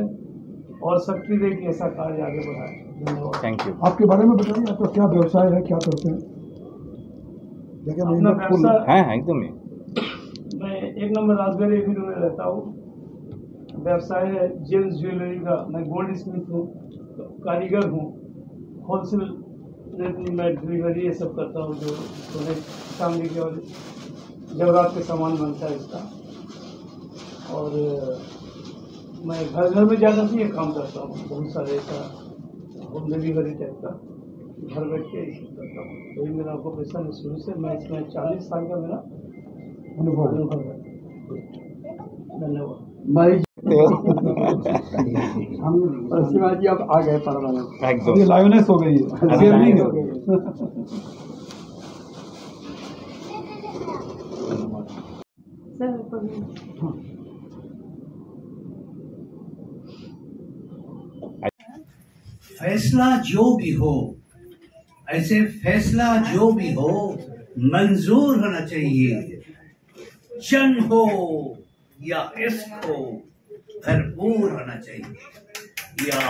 और शक्ति दे कि ऐसा कार्य आगे बढ़ाए। धन्यवाद। Thank you. आपके बारे में बताइए, आपका क्या व्यवसाय है, क्या करते हैं? अपना व्यवसाय हाँ एकदम ही मैं 1 नंबर राजबेरी एवेन्यू में रहता हूँ। व्यवसाय है जेम्स ज्वेलरी का। मैं गोल्ड स्मिथ हूँ, कारीगर हूँ, होलसेल मैं डिलीवरी ये सब करता हूँ, जो सोने चांदी के और जवरात के सामान बनता है इसका। और मैं घर घर में जाकर भी ये काम करता हूँ, बहुत सारे ऐसा होम डिलीवरी टाइप का घर बैठ के ये सब करता हूँ। वही मेरा प्रोफेशन है शुरू से, मैं इसमें 40 साल का मेरा अनुभव है। धन्यवाद। शिवाजी अब आ गए परमानेंट। একদম ये लाइवनेस हो गई है, शेयर नहीं हो गई। फैसला जो भी हो, ऐसे फैसला जो भी हो मंजूर होना चाहिए। जंग हो या इश्क हो भरपूर होना चाहिए। या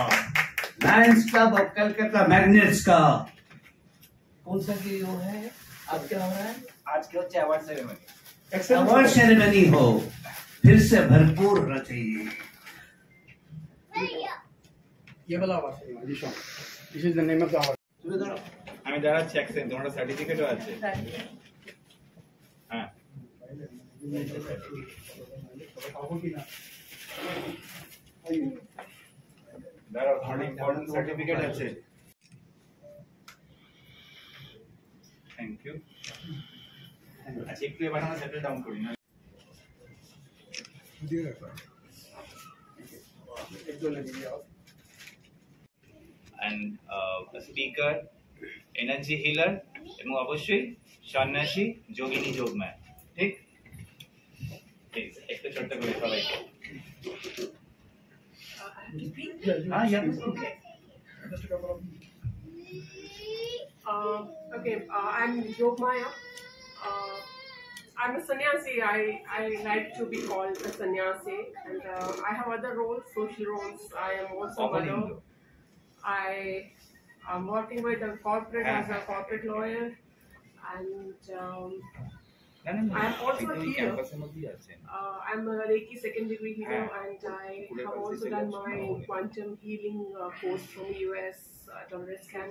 Lions club of Calcutta magnets का कौन सा की वो है, आज क्या हो रहा है? आज के হচ্ছে অ্যাওয়ার্ড সেরেমনি। अवार्ड सेरेमनी हो, फिर से भरपूर होना चाहिए। ये वाला आवाज this is the name of the आवाज। আমি দাঁড়াচ্ছি এক সেকেন্ড, তোমার সার্টিফিকেটও আছে। হ্যাঁ দাঁড়াও, তোমার ইম্পর্টেন্ট সার্টিফিকেট আছে। Thank you. আচ্ছা একটু এবার আমরা সেটেল ডাউন করি না। and a speaker, energy healer এবং অবশ্যই সন্ন্যাসী যোগিনী যোগমায়া। ঠিক ঠিক, একটু ছোট্ট করে সবাইকে। I'm Yogmaya. I'm a sannyasi. I like to be called a sannyasi, and I have other roles, social roles. I am also a mother. I am working with a corporate as a corporate lawyer, and I am also a healer. I'm a Reiki second degree healer, and I have also done my quantum healing course from the US, Doriscan.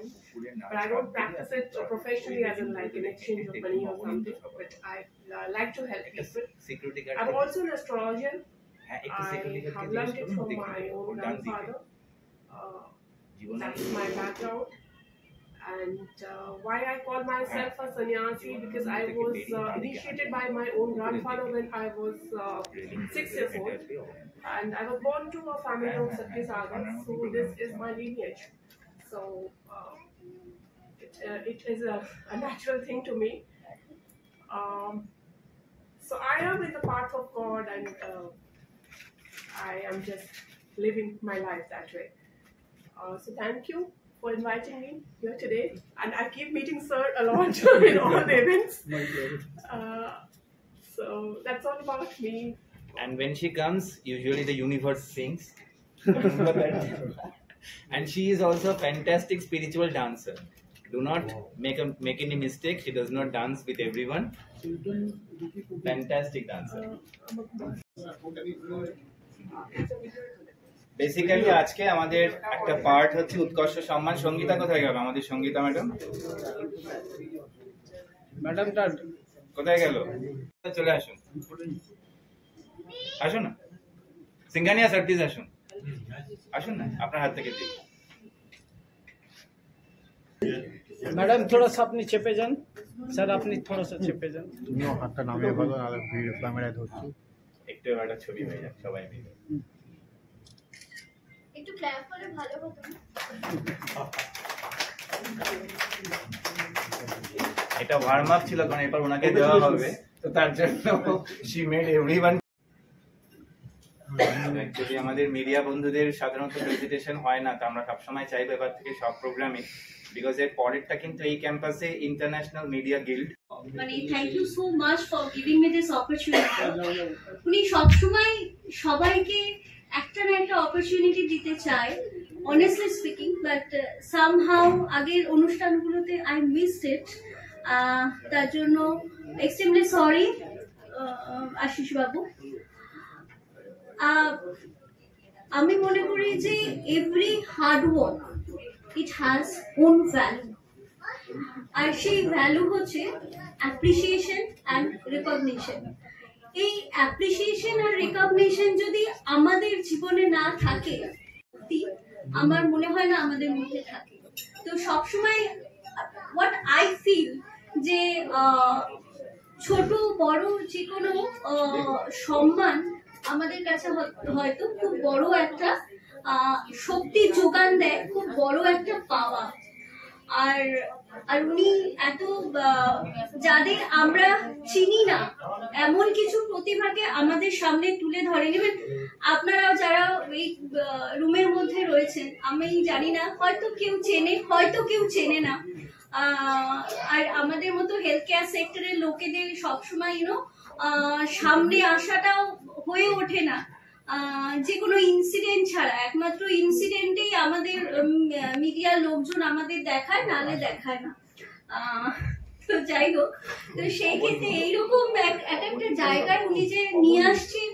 But I don't practice it professionally as in like an exchange of money or something. But I like to help people. I'm also an astrologer. I have learned it from my own grandfather. That's my background. And why I call myself a sannyasi, because I was initiated by my own grandfather when I was 6 years old, and I was born to a family of Satyasagas, so this is my lineage. So it is a natural thing to me. So I am in the path of God, and I am just living my life that way. So thank you for inviting me here today, and I keep meeting Sir a lot in all the events. So that's all about me. And when she comes, usually the universe sings. Remember that? And she is also a fantastic spiritual dancer. Do not make any mistake. She does not dance with everyone. Fantastic dancer. Basically আজকে আমাদের একটা part হচ্ছে উৎকর্ষ সম্মান। সঙ্গীতা কোথায় গেল? আমাদের Sangeeta madam, ম্যাডামটা কোথায় গেল? চলে আসুন, আসুন না সিঙ্গানিয়া স্যার, প্লিজ আসুন, আসুন না, আপনার হাত থেকে দিই। मैडम थोड़ा सा अपनी চেপে যান স্যার, আপনি थोड़ा सा চেপে যান। তুমিও হাতটা নামিয়ে ভালো, নাহলে ভিড় ক্যামেরায় ধরছি। একটু একটা ছবি হয়ে যাক সবাই মিলে। একটু ক্ল্যাপ করে ভালো হতো। এটা ওয়ার্ম আপ ছিল, কারণ এরপর ওনাকে দেওয়া হবে, তো তার জন্য শি মেড এভরিওয়ান। অ্যাকচুয়ালি আমাদের মিডিয়া বন্ধুদের সাধারণত প্রেজেন্টেশন হয় না, তো আমরা সবসময় চাইবো এবার থেকে সব প্রোগ্রামে, বিকজ এর পরেরটা কিন্তু এই ক্যাম্পাসে ইন্টারন্যাশনাল মিডিয়া গিল্ড। মানে thank you so much for giving me this opportunity. উনি সবসময় সবাইকে একটা না একটা অপরচুনিটি দিতে চায়, অনেস্টলি স্পিকিং, বাট সামহাউ আগের অনুষ্ঠানগুলোতে আই মিসড ইট। তার জন্য এক্সট্রিমলি সরি আশিস বাবু। আমি মনে করি যে every hard work it has own value, আর সেই ভ্যালু হচ্ছে অ্যাপ্রিসিয়েশন অ্যান্ড রিকগনিশন। এই অ্যাপ্রিসিয়েশন আর রিকগনিশন যদি আমাদের আমাদের জীবনে না থাকে আমার মনে হয় না আমাদের মধ্যে থাকে। তো সবসময় হোয়াট আই ফিল যে ছোট বড় যে কোনো সম্মান আমাদের কাছে হয়তো খুব বড় একটা শক্তির যোগান দেয়, খুব বড় একটা পাওয়া। আর উনি এত যাদের আমরা চিনি না এমন কিছু প্রতিভাকে আমাদের সামনে তুলে ধরে নেবেন। আপনারাও যারা এই রুমের মধ্যে রয়েছেন, আমি জানি না, হয়তো কেউ চেনে, হয়তো কেউ চেনে না। আর আমাদের মতো হেলথ কেয়ার সেক্টরের লোকেদের সবসময় সামনে আসাটাও হয়ে ওঠে না যে কোনো ইনসিডেন্ট ছাড়া। একমাত্র ইনসিডেন্টেই আমাদের মিডিয়ার লোকজন আমাদের দেখায়, নালে দেখায় না। তো যাই হোক, তো সেই ক্ষেত্রে এইরকম একটা জায়গায় উনি যে নিয়ে আসছেন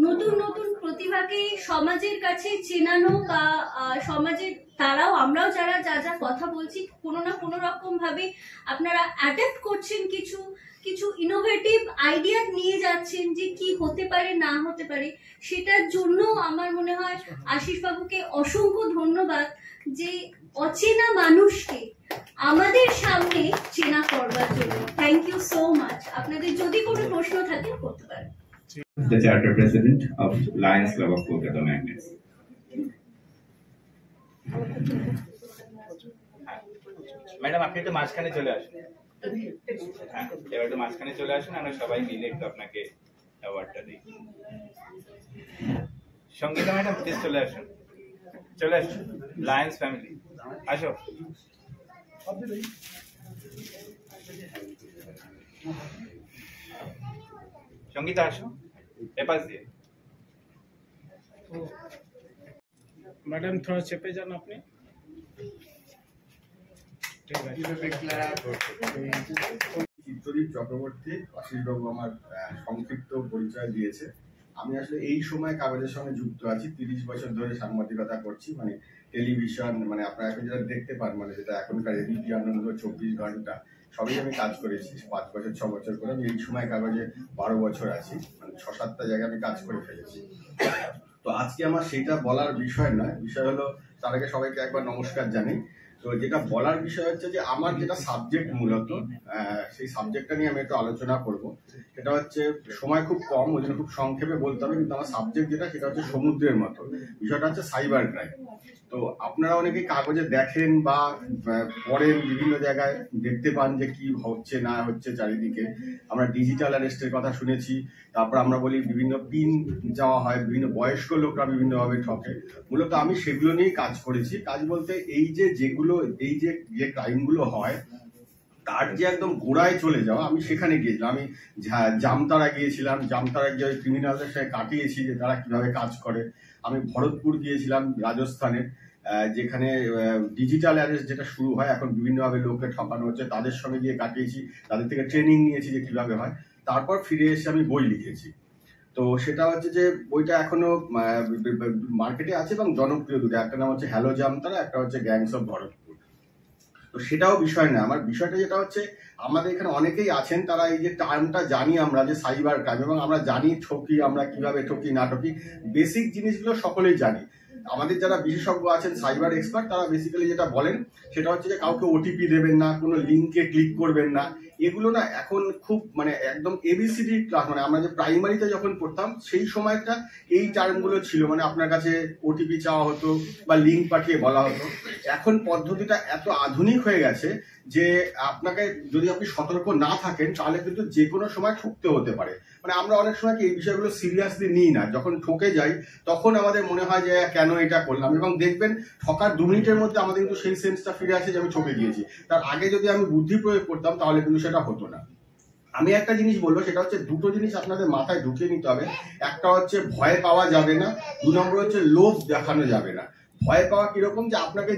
নতুন নতুন প্রতিভাকে সমাজের কাছে চেনানো, বা সমাজের তারাও আমরাও যারা যা যা কথা বলছি কোনো না কোনো রকম ভাবে আপনারা অ্যাডাপ্ট করছেন, কিছু কিছু ইনোভেটিভ আইডিয়া নিয়ে যাচ্ছেন যে কি হতে পারে না হতে পারে। সেটার জন্য আমার মনে হয় আশিস বাবুকে অসংখ্য ধন্যবাদ যে অচেনা মানুষকে আমাদের সামনে চেনা করবার জন্য। Thank you so much. আপনাদের যদি কোনো প্রশ্ন থাকে করতে পারেন। The Charter President of Lions Club of Kolkata Magnets. Madam আপনি একটু মাঝখানে চলে আসুন। হ্যাঁ, এবার একটু মাঝখানে চলে আসুন, আমরা সবাই মিলে একটু আপনাকে অ্যাওয়ার্ডটা দিই। সঙ্গীতা ম্যাডাম প্লিজ চলে আসুন, চলে আসুন। লায়ন্স ফ্যামিলি আসো। সঙ্গীতা আসো এপাশ দিয়ে। मैडम थोड़ा चेपे जाना अपने। চিত্রদীপ চক্রবর্তী, আশিসবাবু আমার সংক্ষিপ্ত পরিচয় দিয়েছে। আমি আসলে এই সময় কাগজের সঙ্গে যুক্ত আছি, 30 বছর ধরে সাংবাদিকতা করছি, মানে টেলিভিশন, মানে আপনারা এখন যেটা দেখতে পান, মানে যেটা এখনকার এবিপি আনন্দ, 24 ঘন্টা, সবই আমি কাজ করেছি 5 বছর 6 বছর করে। আমি এই সময় কাগজে 12 বছর আছি, মানে 6-7টা জায়গায় আমি কাজ করে ফেলেছি। তো আজকে আমার সেটা বলার বিষয় নয়, বিষয় হলো তার আগে সবাইকে একবার নমস্কার জানাই। তো যেটা বলার বিষয় হচ্ছে যে আমার যেটা সাবজেক্ট মূলত সেই সাবজেক্টটা নিয়ে আমি একটু আলোচনা করব। সেটা হচ্ছে সময় খুব কম, ওই জন্য খুব সংক্ষেপে বলতে হবে, কিন্তু আমার সাবজেক্ট যেটা সেটা হচ্ছে সমুদ্রের মতো। বিষয়টা হচ্ছে সাইবার ক্রাইম। তো আপনারা অনেকেই কাগজে দেখেন বা পড়েন, বিভিন্ন জায়গায় দেখতে পান যে কি হচ্ছে না হচ্ছে চারিদিকে। আমরা ডিজিটাল অ্যারেস্টের কথা শুনেছি, তারপর আমরা বলি বিভিন্ন পিন যাওয়া হয়, বিভিন্ন বয়স্ক লোকরা বিভিন্নভাবে ঠকে। মূলত আমি সেগুলো নিয়েই কাজ করেছি। কাজ বলতে এই যে ক্রাইমগুলো হয় তার যে একদম গোড়ায় চলে যাওয়া, আমি সেখানে গিয়েছিলাম। আমি জামতারা গিয়েছিলাম, জামতারা গিয়ে ক্রিমিনালদের সাথে কাটিয়েছি যে তারা কিভাবে কাজ করে। আমি ভরতপুর গিয়েছিলাম রাজস্থানে, যেখানে ডিজিটাল অ্যারেস্ট যেটা শুরু হয়, এখন বিভিন্নভাবে লোককে ঠকানো হচ্ছে, তাদের সঙ্গে গিয়ে কাটিয়েছি, তাদের থেকে ট্রেনিং নিয়েছি যে কিভাবে হয়। তারপর ফিরে এসে আমি বই লিখেছি। তো সেটা হচ্ছে যে বইটা এখনো মার্কেটে আছে এবং জনপ্রিয় দুটো, একটা নাম হচ্ছে হ্যালো জামতারা, একটা হচ্ছে গ্যাংস অফ ভরতপুর। তো সেটাও বিষয় না, আমার বিষয়টা যেটা হচ্ছে আমাদের এখানে অনেকেই আছেন তারা এই যে টার্মটা জানি আমরা যে সাইবার ক্রাইম, এবং আমরা জানি ঠকি, আমরা কিভাবে ঠকি না ঠকি, বেসিক জিনিসগুলো সকলেই জানি। আমাদের যারা বিশেষজ্ঞ আছেন সাইবার এক্সপার্ট, তারা বেসিক্যালি যেটা বলেন সেটা হচ্ছে যে কাউকে ওটিপি দেবেন না, কোনো লিঙ্কে ক্লিক করবেন না। এগুলো না এখন খুব মানে একদম এবিসিডি ক্লাস, মানে আমরা যে প্রাইমারিতে যখন পড়তাম সেই সময়টা এই টার্মগুলো ছিল, মানে আপনার কাছে ওটিপি চাওয়া হতো বা লিঙ্ক পাঠিয়ে বলা হতো। এখন পদ্ধতিটা এত আধুনিক হয়ে গেছে যে আপনাকে যদি আপনি সতর্ক না থাকেন তাহলে কিন্তু যে কোনো সময় ঠকতে হতে পারে। মানে আমরা অনেক সময় কি এই বিষয়গুলো সিরিয়াসলি নিই না, যখন ঠকে যাই তখন আমাদের মনে হয় যে কেন এটা করলাম, এবং দেখবেন ঠকার 2 মিনিটের মধ্যে আমাদের কিন্তু সেই সেন্সটা ফিরে আসে যে আমি ঠকে গিয়েছি। তার আগে যদি আমি বুদ্ধি প্রয়োগ করতাম তাহলে কিন্তু সেটা হতো না। আমি একটা জিনিস বলবো, সেটা হচ্ছে দুটো জিনিস আপনাদের মাথায় ঢুকিয়ে নিতে হবে। একটা হচ্ছে ভয় পাওয়া যাবে না, 2 নম্বর হচ্ছে লোভ দেখানো যাবে না। ভয় পাওয়া কিরকম, যে আপনাকে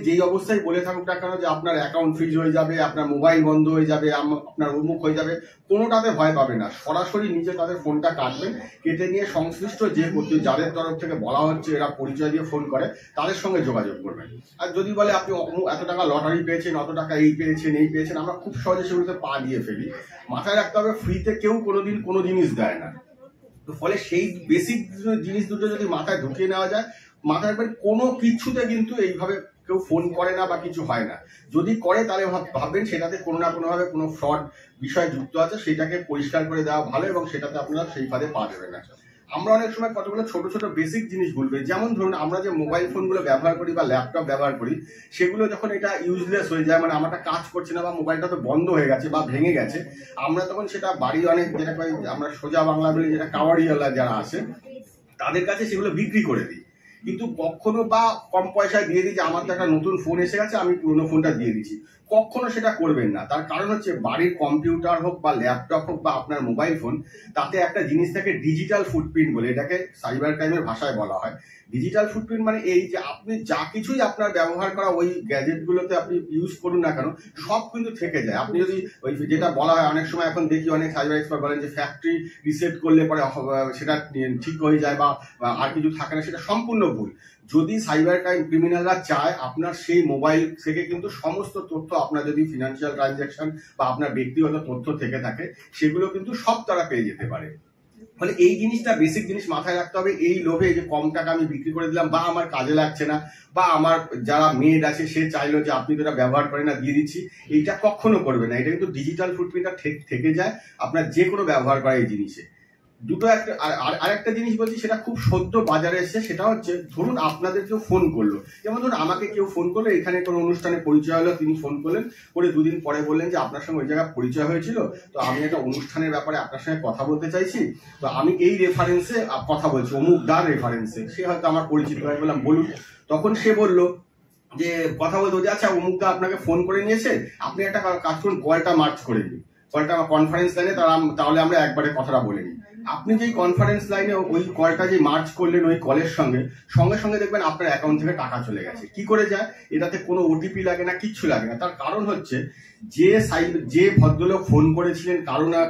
যেই অবস্থায় বলে থাকুক না কেন যে আপনার অ্যাকাউন্ট ফ্রিজ হয়ে যাবে, আপনার মোবাইল বন্ধ হয়ে যাবে, আপনার উন্মুখ হয়ে যাবে, কোনোটাতে ভয় পাবে না। সরাসরি নিজে তাদের ফোনটা কাটবেন, কেটে নিয়ে সংশ্লিষ্ট যাদের তরফ থেকে বলা হচ্ছে এরা পরিচয় দিয়ে ফোন করে তাদের সঙ্গে যোগাযোগ করবেন। আর যদি বলে আপনি এত টাকা লটারি পেয়েছেন, অত টাকা এই পেয়েছেন, আমরা খুব সহজে সেগুলোতে পা দিয়ে ফেলি। মাথায় রাখতে হবে ফ্রিতে কেউ কোনোদিন কোনো জিনিস দেয় না। তো ফলে সেই বেসিক জিনিস দুটো যদি মাথায় ঢুকিয়ে নেওয়া যায়, মাথায় কোনো কিছুতে কিন্তু এইভাবে কেউ ফোন করে না বা কিছু হয় না। যদি করে তাহলে ভাববেন সেটাতে কোনো না কোনোভাবে কোনো ফ্রড বিষয় যুক্ত আছে, সেটাকে পরিষ্কার করে দেওয়া ভালো এবং সেটাতে আপনারা সেই ফাঁদে পা দেবেন না। আমরা অনেক সময় কতগুলো ছোট ছোট বেসিক জিনিস ভুলবে, যেমন ধরুন আমরা যে মোবাইল ফোনগুলো ব্যবহার করি বা ল্যাপটপ ব্যবহার করি, সেগুলো যখন এটা ইউজলেস হয়ে যায়, মানে আমারটা কাজ করছে না বা মোবাইলটা তো বন্ধ হয়ে গেছে বা ভেঙে গেছে, আমরা তখন সেটা বাড়ি অনেক যেটা আমরা সোজা বাংলা বলি যেটা কাওয়াড়িওয়ালা যারা আছে তাদের কাছে সেগুলো বিক্রি করে দিই। কিন্তু কখনো বা কম পয়সায় দিয়ে দিই যে আমার তো একটা নতুন ফোন এসে গেছে, আমি পুরোনো ফোনটা দিয়ে দিচ্ছি, কখনো সেটা করবেন না। তার কারণ হচ্ছে বাড়ির কম্পিউটার হোক বা ল্যাপটপ হোক বা আপনার মোবাইল ফোন, তাতে একটা জিনিস থাকে ডিজিটাল ফুটপ্রিন্ট বলে, এটাকে সাইবার ক্রাইমের ভাষায় বলা হয়। ডিজিটাল ফুটপ্রিন্ট মানে এই যে আপনি যা কিছুই আপনার ব্যবহার করা ওই গ্যাজেটগুলোতে আপনি ইউজ করুন না কেন, সব কিন্তু থেকে যায়। আপনি যদি ওই যেটা বলা হয়, অনেক সময় এখন দেখি অনেক সাইবার এক্সপার্ট বলেন যে ফ্যাক্টরি রিসেট করলে পরে সেটা ঠিক হয়ে যায় বা আর কিছু থাকে না, সেটা সম্পূর্ণ ভুল। যদি সাইবার ক্রাইম ক্রিমিনালরা চায় আপনার সেই মোবাইল থেকে কিন্তু সমস্ত তথ্য, আপনার যদি ফিনান্সিয়াল ট্রানজ্যাকশন বা আপনার ব্যক্তিগত তথ্য থেকে থাকে, সেগুলো কিন্তু সব তারা পেয়ে যেতে পারে। ফলে এই জিনিসটা বেসিক জিনিস মাথায় রাখতে হবে। এই লোভে যে কম টাকা আমি বিক্রি করে দিলাম বা আমার কাজে লাগছে না বা আমার যারা মেড আছে সে চাইলো যে আপনি তো এটা ব্যবহার করেন না, দিয়ে দিচ্ছি, এইটা কখনো করবে না। এটা কিন্তু ডিজিটাল ফুটপ্রিন্টটা থেকে যায় আপনার যে কোনো ব্যবহার করা এই জিনিসে। দুটো একটা আরেকটা জিনিস বলছি, সেটা খুব সদ্য বাজারে এসেছে, সেটা হচ্ছে ধরুন আপনাদের কেউ ফোন করলো, যেমন ধরুন আমাকে কেউ ফোন করলো, এখানে কোনো অনুষ্ঠানে পরিচয় হলো, তিনি ফোন করলেন, করে দুদিন পরে বললেন যে আপনার সঙ্গে ওই জায়গায় পরিচয় হয়েছিল, তো আমি একটা অনুষ্ঠানের ব্যাপারে আপনার সঙ্গে কথা বলতে চাইছি, তো আমি এই রেফারেন্সে কথা বলছি, অমুক দার রেফারেন্সে। সে হয়তো আমার পরিচিত হয়ে বললাম বলুন, তখন সে বললো যে কথা বলতো যে আচ্ছা অমুক দা আপনাকে ফোন করে নিয়েছে, আপনি একটা কাজ করুন, কলটা মার্চ করে দিন, কলটা কনফারেন্স লাইনে, তাহলে আমরা একবারে কথাটা বলে নিই। আপনি যে কনফারেন্স লাইনে ওই কলটা যে মার্চ করলেন ওই কলের সঙ্গে সঙ্গে দেখবেন আপনার অ্যাকাউন্ট থেকে টাকা চলে গেছে। কি করে যায়? এটাতে কোনো ওটিপি লাগে না, কিচ্ছু লাগে না। তার কারণ হচ্ছে যে ভদ্রলোক ফোন করেছিলেন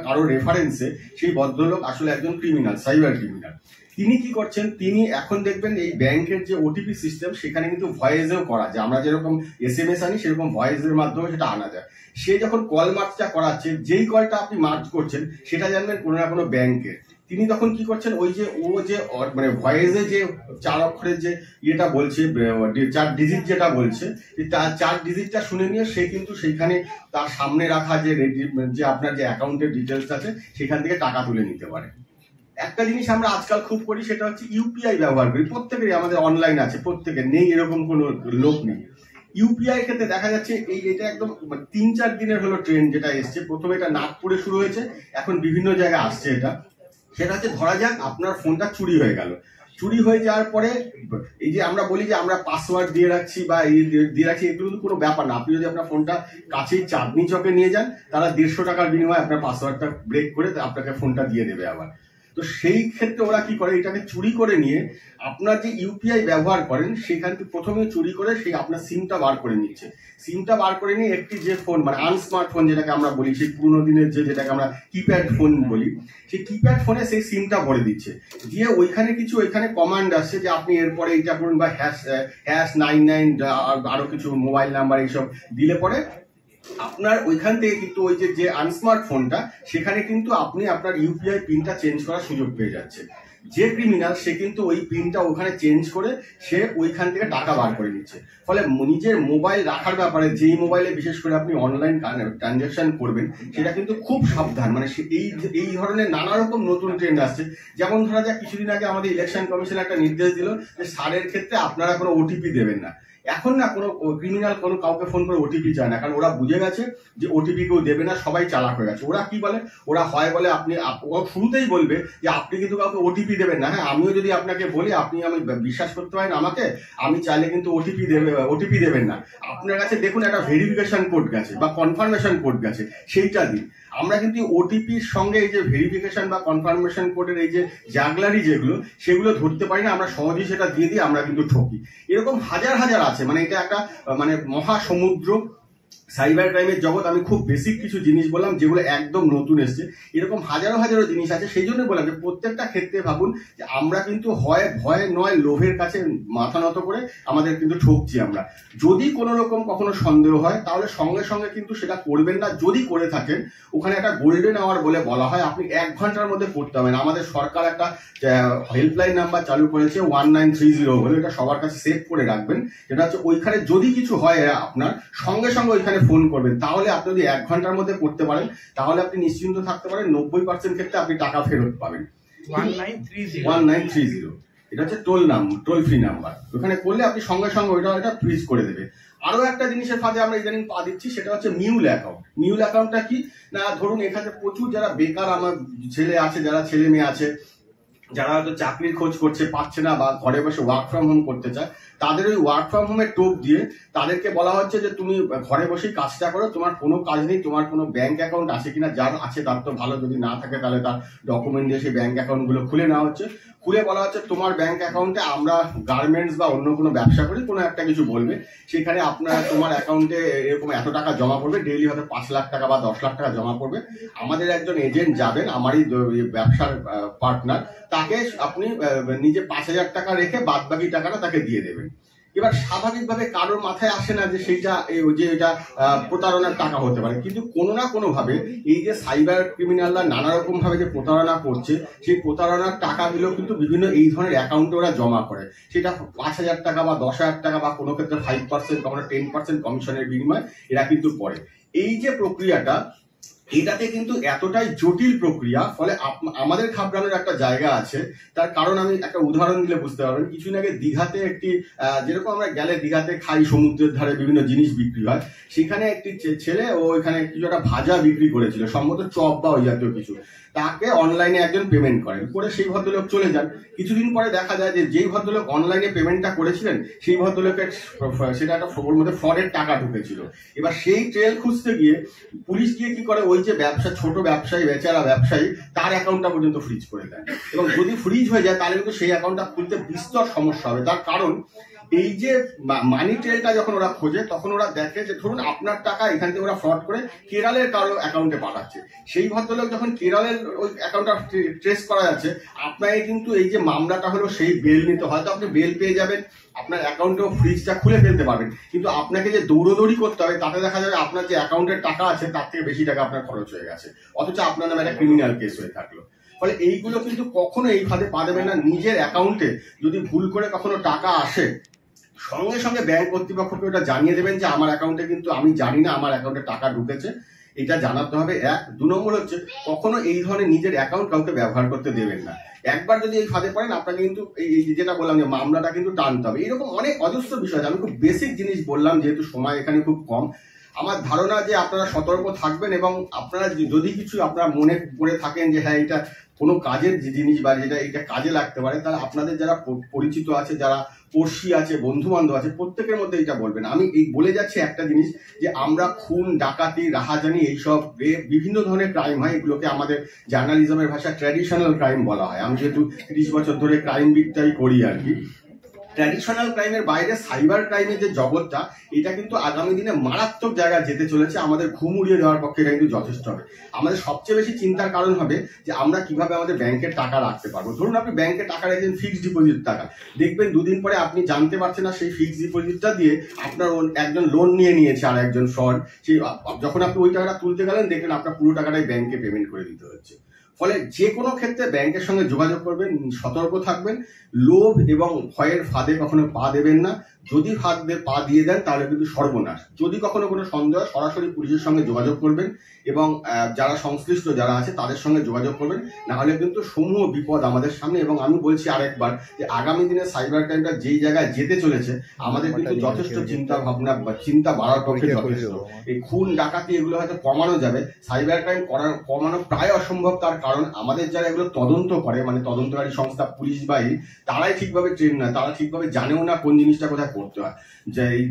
কারো রেফারেন্সে, সেই ভদ্রলোক আসলে একজন ক্রিমিনাল, সাইবার ক্রিমিনাল। তিনি কি করছেন, তিনি এখন দেখবেন এই ব্যাংকের যে ওটিপি সিস্টেম, সেখানে কিন্তু ভয়েসেও করা যায়। আমরা যেরকম SMS আনি সেরকম ভয়েসের মাধ্যমে সেটা আনা যায়। সে যখন কল মার্চটা করাচ্ছে, যেই কলটা আপনি মার্চ করছেন সেটা জানবেন কোনো না কোনো ব্যাংকের। তিনি তখন কি করছেন, ওই যে মানে ভয়েসে যে 4 অক্ষরের যে ইয়েটা বলছে, 4 ডিজিট যেটা বলছে, তার 4 ডিজিটটা শুনে নিয়ে সে কিন্তু সেইখানে তার সামনে রাখা যে আপনার যে অ্যাকাউন্টের ডিটেলস আছে সেখান থেকে টাকা তুলে নিতে পারে। একটা জিনিস আমরা আজকাল খুব করি, সেটা হচ্ছে ইউপিআই ব্যবহার করি। প্রত্যেকেরই আমাদের অনলাইন আছে, প্রত্যেকের নেই এরকম কোনো লোক নেই। ইউপিআই ক্ষেত্রে দেখা যাচ্ছে এটা একদম 3-4 দিনের হলো ট্রেন্ড যেটা এসছে। প্রথমে এটা নাগপুরে শুরু হয়েছে, এখন বিভিন্ন জায়গায় আসছে। সেটা হচ্ছে ধরা যাক আপনার ফোনটা চুরি হয়ে গেল, চুরি হয়ে যাওয়ার পরে এই যে আমরা বলি যে আমরা পাসওয়ার্ড দিয়ে রাখছি বা দিয়ে রাখছি, এগুলো কিন্তু কোনো ব্যাপার না। আপনি যদি আপনার ফোনটা কাছেই চাঁদনি চকে নিয়ে যান, তারা 150 টাকার বিনিময়ে আপনার পাসওয়ার্ডটা ব্রেক করে আপনাকে ফোনটা দিয়ে দেবে আবার। তো সেই ক্ষেত্রে ওরা কি করে, এটাকে চুরি করে নিয়ে আপনার যে ইউপিআই ব্যবহার করেন সেখান থেকে প্রথমে চুরি করে সেই আপনার সিমটা বার করে নিচ্ছে। সিমটা বার করে নিয়ে একটি যে ফোন, মানে আনস্মার্ট ফোন যেটাকে আমরা বলি, সেই পুরোনো দিনের যেটাকে আমরা কিপ্যাড ফোন বলি, সেই কিপ্যাড ফোনে সেই সিমটা ভরে দিচ্ছে। দিয়ে ওইখানে কমান্ড আসছে যে আপনি এরপরে এইটা করুন বা #99 আরো কিছু মোবাইল নাম্বার এইসব দিলে পরে আপনার ওইখান থেকে কিন্তু ওই যে আনস্মার্ট ফোনটা, সেখানে কিন্তু আপনি আপনার ইউপিআই পিনটা চেঞ্জ করার সুযোগ পেয়ে যাচ্ছে। যে ক্রিমিনাল সে কিন্তু ওই পিনটা ওখানে চেঞ্জ করে সে ওইখান থেকে টাকা বার করে নিচ্ছে। ফলে নিজের মোবাইল রাখার ব্যাপারে, যেই মোবাইলে বিশেষ করে আপনি অনলাইন ট্রানজাকশন করবেন, সেটা কিন্তু খুব সাবধান। মানে এই ধরনের নানা রকম নতুন ট্রেন্ড আসছে। যেমন ধরা যাক কিছুদিন আগে আমাদের ইলেকশন কমিশন একটা নির্দেশ দিল যে সারের ক্ষেত্রে আপনারা কোনো ওটিপি দেবেন না। এখন না কোনো ক্রিমিনাল কোনো কাউকে ফোন করে ওটিপি চায় না, কারণ ওরা বুঝে গেছে যে ওটিপি কেউ দেবে না, সবাই চালাক হয়ে গেছে। ওরা কি বলে, ওরা বলে আপনি শুরুতেই বলবে যে আপনি কিন্তু কাউকে ওটিপি দেবেন না। হ্যাঁ, আমিও যদি আপনাকে বলি আপনি আমি বিশ্বাস করতে পারেন আমাকে, আমি চাইলে কিন্তু ওটিপি দেবেন না। আপনার কাছে দেখুন একটা ভেরিফিকেশন কোড গেছে বা কনফার্মেশন কোড গেছে, সেইটা দিন। আমরা কিন্তু ওটিপির সঙ্গে এই যে ভেরিফিকেশন বা কনফার্মেশন কোডের এই যে জাগলারি সেগুলো ধরতে পারি না, আমরা সহজেই সেটা দিয়ে দিই, আমরা কিন্তু ঠকি। এরকম হাজার আছে। মানে এটা একটা মহাসমুদ্র সাইবার ক্রাইমের জগৎ আমি খুব বেসিক কিছু জিনিস বললাম যেগুলো একদম নতুন এসছে। এরকম হাজারো হাজারো জিনিস আছে, সেই জন্য বললাম যে প্রত্যেকটা ক্ষেত্রে ভাবুন যে আমরা কিন্তু হয় ভয় নয় লোভের কাছে মাথা নত করে আমাদের কিন্তু ঠকছি আমরা। যদি কোনো রকম কখনো সন্দেহ হয় তাহলে সঙ্গে সঙ্গে কিন্তু সেটা করবেন না। যদি করে থাকেন ওখানে একটা গোল্ডেন আওয়ার বলে বলা হয়, আপনি 1 ঘন্টার মধ্যে করতে হবে না। আমাদের সরকার একটা হেল্পলাইন নাম্বার চালু করেছে 1930 বলে, এটা সবার কাছে সেভ করে রাখবেন। যেটা হচ্ছে ওইখানে যদি কিছু হয় আপনার সঙ্গে সঙ্গে ওইখানে ফোন করবেন। তাহলে আপনি যদি 1 ঘন্টার মধ্যে করতে পারেন তাহলে আপনি নিশ্চিন্ত থাকতে পারেন 90% ক্ষেত্রে আপনি টাকা ফেরত পাবেন। 1930 এটা হচ্ছে টোল ফ্রি নাম্বার। ওখানে করলে আপনি সঙ্গে সঙ্গে ওইটা ফ্রিজ করে দেবে। আরো একটা জিনিসের ফাঁদে আমরা ইদানিং পা দিচ্ছি, সেটা হচ্ছে মিউল অ্যাকাউন্ট। মিউল অ্যাকাউন্টটা কি না, ধরুন এখানে প্রচুর যারা বেকার আমার ছেলে আছে, যারা ছেলে মেয়ে আছে, যারা হয়তো চাকরির খোঁজ করছে পাচ্ছে না বা ঘরে বসে ওয়ার্ক ফ্রম হোম করতে চায়, তাদের ওই ওয়ার্ক ফ্রম হোমের টোপ দিয়ে তাদেরকে বলা হচ্ছে যে তুমি ঘরে বসেই কাজটা করো, তোমার কোনো কাজ নেই, তোমার কোনো ব্যাংক অ্যাকাউন্ট আছে কিনা, যার আছে তার তো ভালো, যদি না থাকে তাহলে তার ডকুমেন্ট দিয়ে সেই ব্যাংক অ্যাকাউন্টগুলো খুলে নেওয়া হচ্ছে। খুলে বলা হচ্ছে তোমার ব্যাংক অ্যাকাউন্টে আমরা গার্মেন্টস বা অন্য কোনো ব্যবসা করি, কোনো একটা কিছু বলবে, সেখানে তোমার অ্যাকাউন্টে এরকম এত টাকা জমা পড়বে, ডেইলি হয়তো 5 লাখ টাকা বা 10 লাখ টাকা জমা পড়বে। আমাদের একজন এজেন্ট যাবেন, আমারই ব্যবসার পার্টনার, তাকে আপনি নিজে 5,000 টাকা রেখে বাদ বাকি টাকাটা তাকে দিয়ে দেবেন। এবার স্বাভাবিকভাবে কারোর মাথায় আসে না যে সেইটা এটা প্রতারণার টাকা হতে পারে, কিন্তু কোনো না কোনো ভাবে এই যে সাইবার ক্রিমিনালরা নানা রকম ভাবে যে প্রতারণা করছে, সেই প্রতারণার টাকাগুলো কিন্তু বিভিন্ন এই ধরনের অ্যাকাউন্টে ওরা জমা করে। সেটা 5,000 টাকা বা 10,000 টাকা বা কোনো ক্ষেত্রে 5% কখনো 10% কমিশনের বিনিময়ে এরা কিন্তু করে। এই যে প্রক্রিয়াটা, এটাতে কিন্তু এতটাই জটিল প্রক্রিয়া, ফলে আমাদের ঘাবড়ানোর একটা জায়গা আছে। তার কারণ আমি একটা উদাহরণ দিলে বুঝতে পারবেন। কিছুদিন আগে দীঘাতে একটি, যেরকম আমরা গেলে দীঘাতে খাই, সমুদ্রের ধারে বিভিন্ন জিনিস বিক্রি হয়, সেখানে একটি ছেলে ও এখানে কিছু একটা ভাজা বিক্রি করেছিল, সম্ভবত চপ বা ওই জাতীয় কিছু। তাকে অনলাইনে একজন পেমেন্ট করেন, করে সেই ভদ্রলোক চলে যান। কিছুদিন পরে দেখা যায় যে যেই ভদ্রলোক অনলাইনে পেমেন্টটা করেছিলেন সেই ভদ্রলোকের সেটা একটা মধ্যে ফ্রডের টাকা ঢুকেছিল। এবার সেই ট্রেল খুঁজতে গিয়ে পুলিশ গিয়ে কি করে, ওই যে ছোট ব্যবসায়ী, বেচারা ব্যবসায়ী, তার অ্যাকাউন্টটা পর্যন্ত ফ্রিজ করে দেয়। এবং যদি ফ্রিজ হয়ে যায় তাহলে কিন্তু সেই অ্যাকাউন্টটা খুলতে বিস্তর সমস্যা হবে। তার কারণ এই যে মানি ট্রেলটা যখন ওরা খোঁজে তখন ওরা দেখে যে ধরুন আপনার টাকা এখান থেকে ওরা ফ্রড করে কেরলের কারো অ্যাকাউন্টে পাঠাচ্ছে। সেই ভদ্রলোক যখন কেরলের ওই অ্যাকাউন্টটা ট্রেস করা যাচ্ছে, আপনাকে কিন্তু এই যে মামলাটা হলো সেই বেল নিতে, হয়তো আপনি বেল পেয়ে যাবেন, আপনার অ্যাকাউন্টেও ফ্রিজটা খুলে ফেলতে পারবেন, কিন্তু আপনাকে যে দৌড়োদৌড়ি করতে হবে তাতে দেখা যাবে আপনার যে অ্যাকাউন্টের টাকা আছে তার থেকে বেশি টাকা আপনার খরচ হয়ে গেছে, অথচ আপনার নামে একটা ক্রিমিনাল কেস হয়ে থাকলো। ফলে এইগুলো কিন্তু কখনো এই ফাঁদে পা দেবেন না। নিজের অ্যাকাউন্টে যদি ভুল করে কখনো টাকা আসে, সঙ্গে সঙ্গে ব্যাংক কর্তৃপক্ষকে ওটা জানিয়ে দেবেন যে আমার অ্যাকাউন্টে কিন্তু আমি জানি না আমার অ্যাকাউন্টে টাকা ঢুকেছে, এটা জানাতে হবে। 1 2 নম্বর হচ্ছে কখনো এই ধরনের নিজের অ্যাকাউন্ট কাউকে ব্যবহার করতে দেবেন না। একবার যদি এই ফাঁদে পড়েন আপনাকে কিন্তু এই যেটা বললাম যে মামলাটা কিন্তু টানতে হবে। এরকম অনেক অজস্র বিষয় আছে, আমি খুব বেসিক জিনিস বললাম যেহেতু সময় এখানে খুব কম। আমার ধারণা যে আপনারা সতর্ক থাকবেন এবং আপনারা যদি কিছু আপনারা মনে করে থাকেন যে হ্যাঁ এটা কোনো কাজের জিনিস বা যেটা এটা কাজে লাগতে পারে, তাহলে আপনাদের যারা পরিচিত আছে, যারা পড়শি আছে, বন্ধু বান্ধব আছে, প্রত্যেকের মধ্যে এটা বলবেন। আমি এই বলে যাচ্ছি একটা জিনিস যে আমরা খুন, ডাকাতি, রাহাজানি, এইসব বিভিন্ন ধরনের ক্রাইম হয়, এগুলোকে আমাদের জার্নালিজমের ভাষা ট্র্যাডিশনাল ক্রাইম বলা হয়। আমি যেহেতু 30 বছর ধরে ক্রাইম বিটটাই করি আর কি, ট্র্যাডিশনাল ক্রাইমের বাইরে সাইবার ক্রাইমের যে জগৎটা, এটা কিন্তু আগামী দিনে মারাত্মক জায়গায় যেতে চলেছে। আমাদের ঘুম উড়িয়ে দেওয়ার পক্ষে এটা কিন্তু যথেষ্ট হবে। আমাদের সবচেয়ে বেশি চিন্তার কারণ হবে যে আমরা কিভাবে আমাদের ব্যাংকের টাকা রাখতে পারবো। ধরুন আপনি ব্যাংকে টাকা রেখেছেন, ফিক্সড ডিপোজিট টাকা, দেখবেন 2 দিন পরে আপনি জানতে পারছেন না সেই ফিক্সড ডিপোজিটটা দিয়ে আপনার একজন লোন নিয়েছে আর একজন ফ্রড, সেই যখন আপনি ওই টাকাটা তুলতে গেলেন দেখবেন আপনার পুরো টাকাটাই ব্যাংকে পেমেন্ট করে দিতে হচ্ছে। ফলে যে কোনো ক্ষেত্রে ব্যাংকের সঙ্গে যোগাযোগ করবেন, সতর্ক থাকবেন, লোভ এবং ভয়ের ফাঁদে কখনো পা দেবেন না। যদি ফাঁদে পা দিয়ে দেন তাহলে কিন্তু সর্বনাশ। যদি কখনো কোনো সন্দেহ, সরাসরি পুলিশের সঙ্গে যোগাযোগ করবেন এবং যারা সংশ্লিষ্ট যারা আছে তাদের সঙ্গে যোগাযোগ করবেন, না হলে কিন্তু সমূহ বিপদ আমাদের সামনে। এবং আমি বলছি আরেকবার যে আগামী দিনে সাইবার ক্রাইমটা যেই জায়গায় যেতে চলেছে আমাদের কিন্তু যথেষ্ট চিন্তা ভাবনা বা চিন্তা বাড়ার পক্ষে যথেষ্ট। এই খুন, ডাকাতি এগুলো হয়তো কমানো যাবে, সাইবার ক্রাইম কমানো প্রায় অসম্ভব। তার কারণ আমাদের যারা এগুলো তদন্ত করে, মানে তদন্তকারী সংস্থা, পুলিশ বাহিনী, তারাই ঠিকভাবে ট্রেন না, তারা ঠিকভাবে জানেও না কোন জিনিসটা কোথায় করতে হয়। যে এই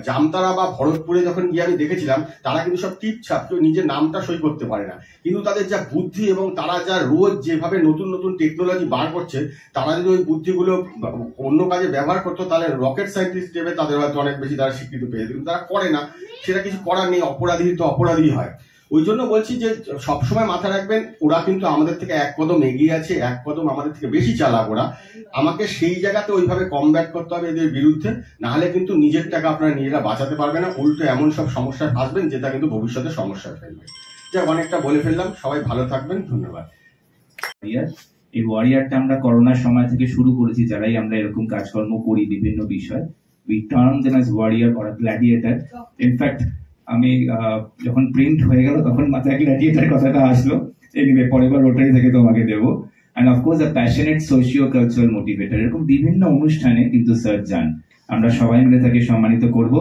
জামতারা বা ভরতপুরে যখন গিয়ে আমি দেখেছিলাম, তারা কিন্তু সব টিপছাপ, কেউ নিজের নামটা সই করতে পারে না, কিন্তু তাদের যা বুদ্ধি এবং তারা যা রোজ যেভাবে নতুন নতুন টেকনোলজি বার করছে, তারা যদি ওই বুদ্ধিগুলো অন্য কাজে ব্যবহার করতো তাহলে রকেট সায়েন্টিস্ট হিসেবে তাদের হয়তো অনেক বেশি তারা স্বীকৃতি পেয়ে যেত, কিন্তু তারা করে না, সেটা কিছু করার নেই, অপরাধী তো অপরাধী হয়। ওই জন্য বলছি যে সবসময় মাথায় রাখবেন, ওরা কিন্তু আমাদের থেকে এক কদম এগিয়ে আছে, এক কদম আমাদের থেকে বেশি চালাক ওরা। আমাকে সেই জায়গাতে ওইভাবে কমব্যাট করতে হবে এদের বিরুদ্ধে, নাহলে কিন্তু নিজের টাকা আপনারা নিজেরা বাঁচাতে পারবে না, উল্টো এমন সব সমস্যায় ফাঁসবেন যেটা কিন্তু ভবিষ্যতে সমস্যায় ফেলবে। যাক, অনেকটা বলে ফেললাম, সবাই ভালো থাকবেন, ধন্যবাদ। এই ওয়ারিয়ারটা আমরা করোনার সময় থেকে শুরু করেছি, যারাই আমরা এরকম কাজকর্ম করি বিভিন্ন বিষয়, we term them as warrior or gladiator. In fact আমি যখন প্রিন্ট হয়ে গেল তখন মাথায় গ্ল্যাডিয়েটর কথাটা আসলো, এনিওয়ে পরের বার রোটারি থেকে তোমাকে দেবো। And of course a passionate socio cultural motivator. এরকম বিভিন্ন অনুষ্ঠানে কিন্তু স্যার যান, আমরা সবাই মিলে তাকে সম্মানিত করব।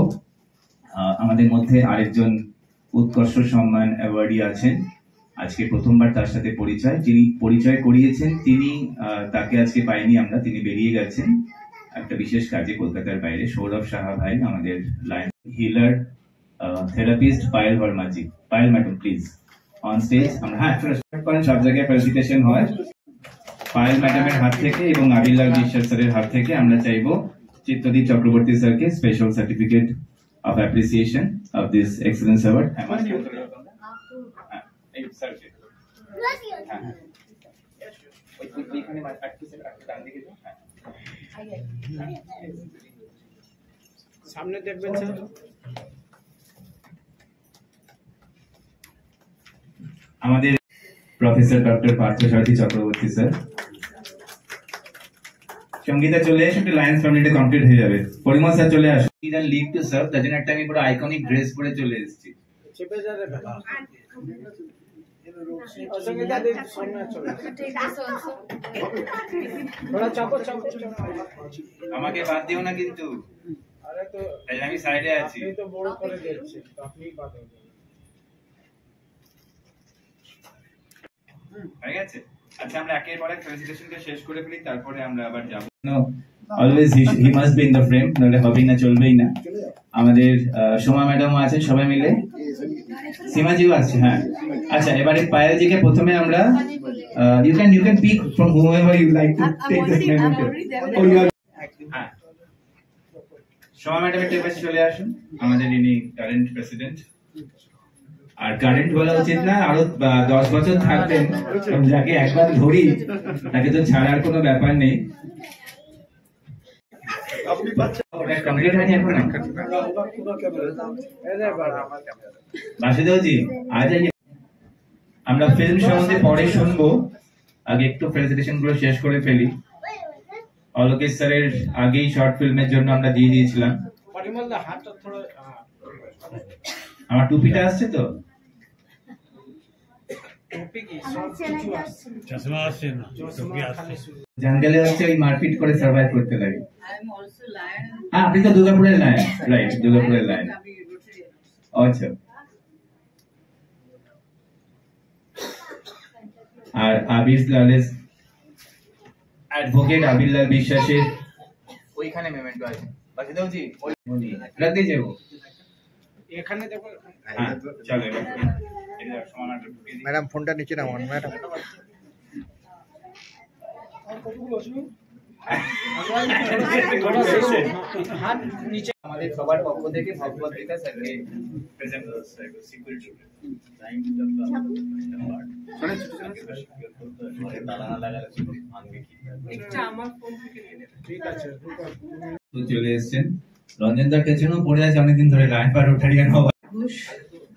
আমাদের মধ্যে আরেকজন উৎকর্ষ সম্মান অ্যাওয়ার্ডি আছেন, আজকে প্রথমবার তার সাথে পরিচয়, যিনি পরিচয় করিয়েছেন তিনি, তাকে আজকে পাইনি আমরা, তিনি বেরিয়ে গেছেন একটা বিশেষ কাজে কলকাতার বাইরে। সৌরভ সাহা ভাই, আমাদের লাইন হিলার থেরাপিস্ট পায়েল বর্মাজি। Payel madam please on stage. আমরা করেন, সব জায়গায় প্রেজেন্টেশন হয়। পায়েল ম্যাডামের হাত থেকে এবং আবিল্লাল বিশ্বাস স্যারের হাত থেকে আমরা চাইবো চিত্তদীপ চক্রবর্তী স্যারকে special certificate of appreciation of this excellence award. সামনে দেখবেন স্যার। আমাদের professor doctor Parthasarathi Chakraborty sir. Sangeeta চলে এসে একটু লায়ন্স ফ্যামিলিটা কমপ্লিট হয়ে যাবে। পরিমল স্যার চলে আসুন। ইদান লিভ টু সার্ভ, তার জন্য একটা আমি পুরো আইকনিক ড্রেস পরে চলে এসেছি। আমাকে বাদ দিও না কিন্তু, আমি সাইডে আছি। হয়ে গেছে? আচ্ছা, আমরা একের পর এক প্রেজেন্টেশনটা শেষ করে ফেলি, তারপরে আমরা আবার যাব। Always he must be in the frame, নাহলে হবেই না, চলবেই না। আমাদের সোমা ম্যাডামও আছেন, সবাই মিলে। সীমাজিও আছে, হ্যাঁ। আচ্ছা, এবারে পায়েলজিকে প্রথমে আমরা you can pick from whomever you like to take this memo. Soma ম্যাডামের টেবিলে চলে আসুন, আমাদের ইনি কারেন্ট প্রেসিডেন্ট। আর কারেন্ট বলা উচিত না, আরো 10 বছর থাকবেন, যাকে একবার ধরি তাকে তো ছাড়ার কোনো ব্যাপার নেই। বাসুদেবজি, আজ আমরা ফিল্ম সম্বন্ধে পরে শুনবো, আগে একটু প্রেজেন্টেশন গুলো শেষ করে ফেলি। অলোকেশ স্যারের আগেই শর্ট ফিল্মের জন্য আমরা দিয়ে দিয়েছিলাম। আমার টুপিটা আসছে তো? জঙ্গলে হচ্ছে ওই মারপিট করে সার্ভাইভ করতে লাগে। হ্যাঁ, আপনি তো দুর্গাপুরের লাইন, রাইট, দুর্গাপুরের লাইন। আচ্ছা, আর আবির লালের অ্যাডভোকেট আবিল্লাল বিশ্বাসের ওইখানে মেমেন্টো আছে। বাসুদেবজি রাত দিয়ে যাবো এখানে দেখো। হ্যাঁ, চলো ম্যাডাম ফোনটা নিচে নামান ম্যাডাম। আমাদের সবার পক্ষ থেকে ভগবত গীতা স্যারকে প্রেজেন্ট করছে সিকিউরিটি। চলে এসছেন রঞ্জন দার পেছনেও পড়ে আছে অনেকদিন ধরে, লাইন বা রোটারিয়ান হওয়া।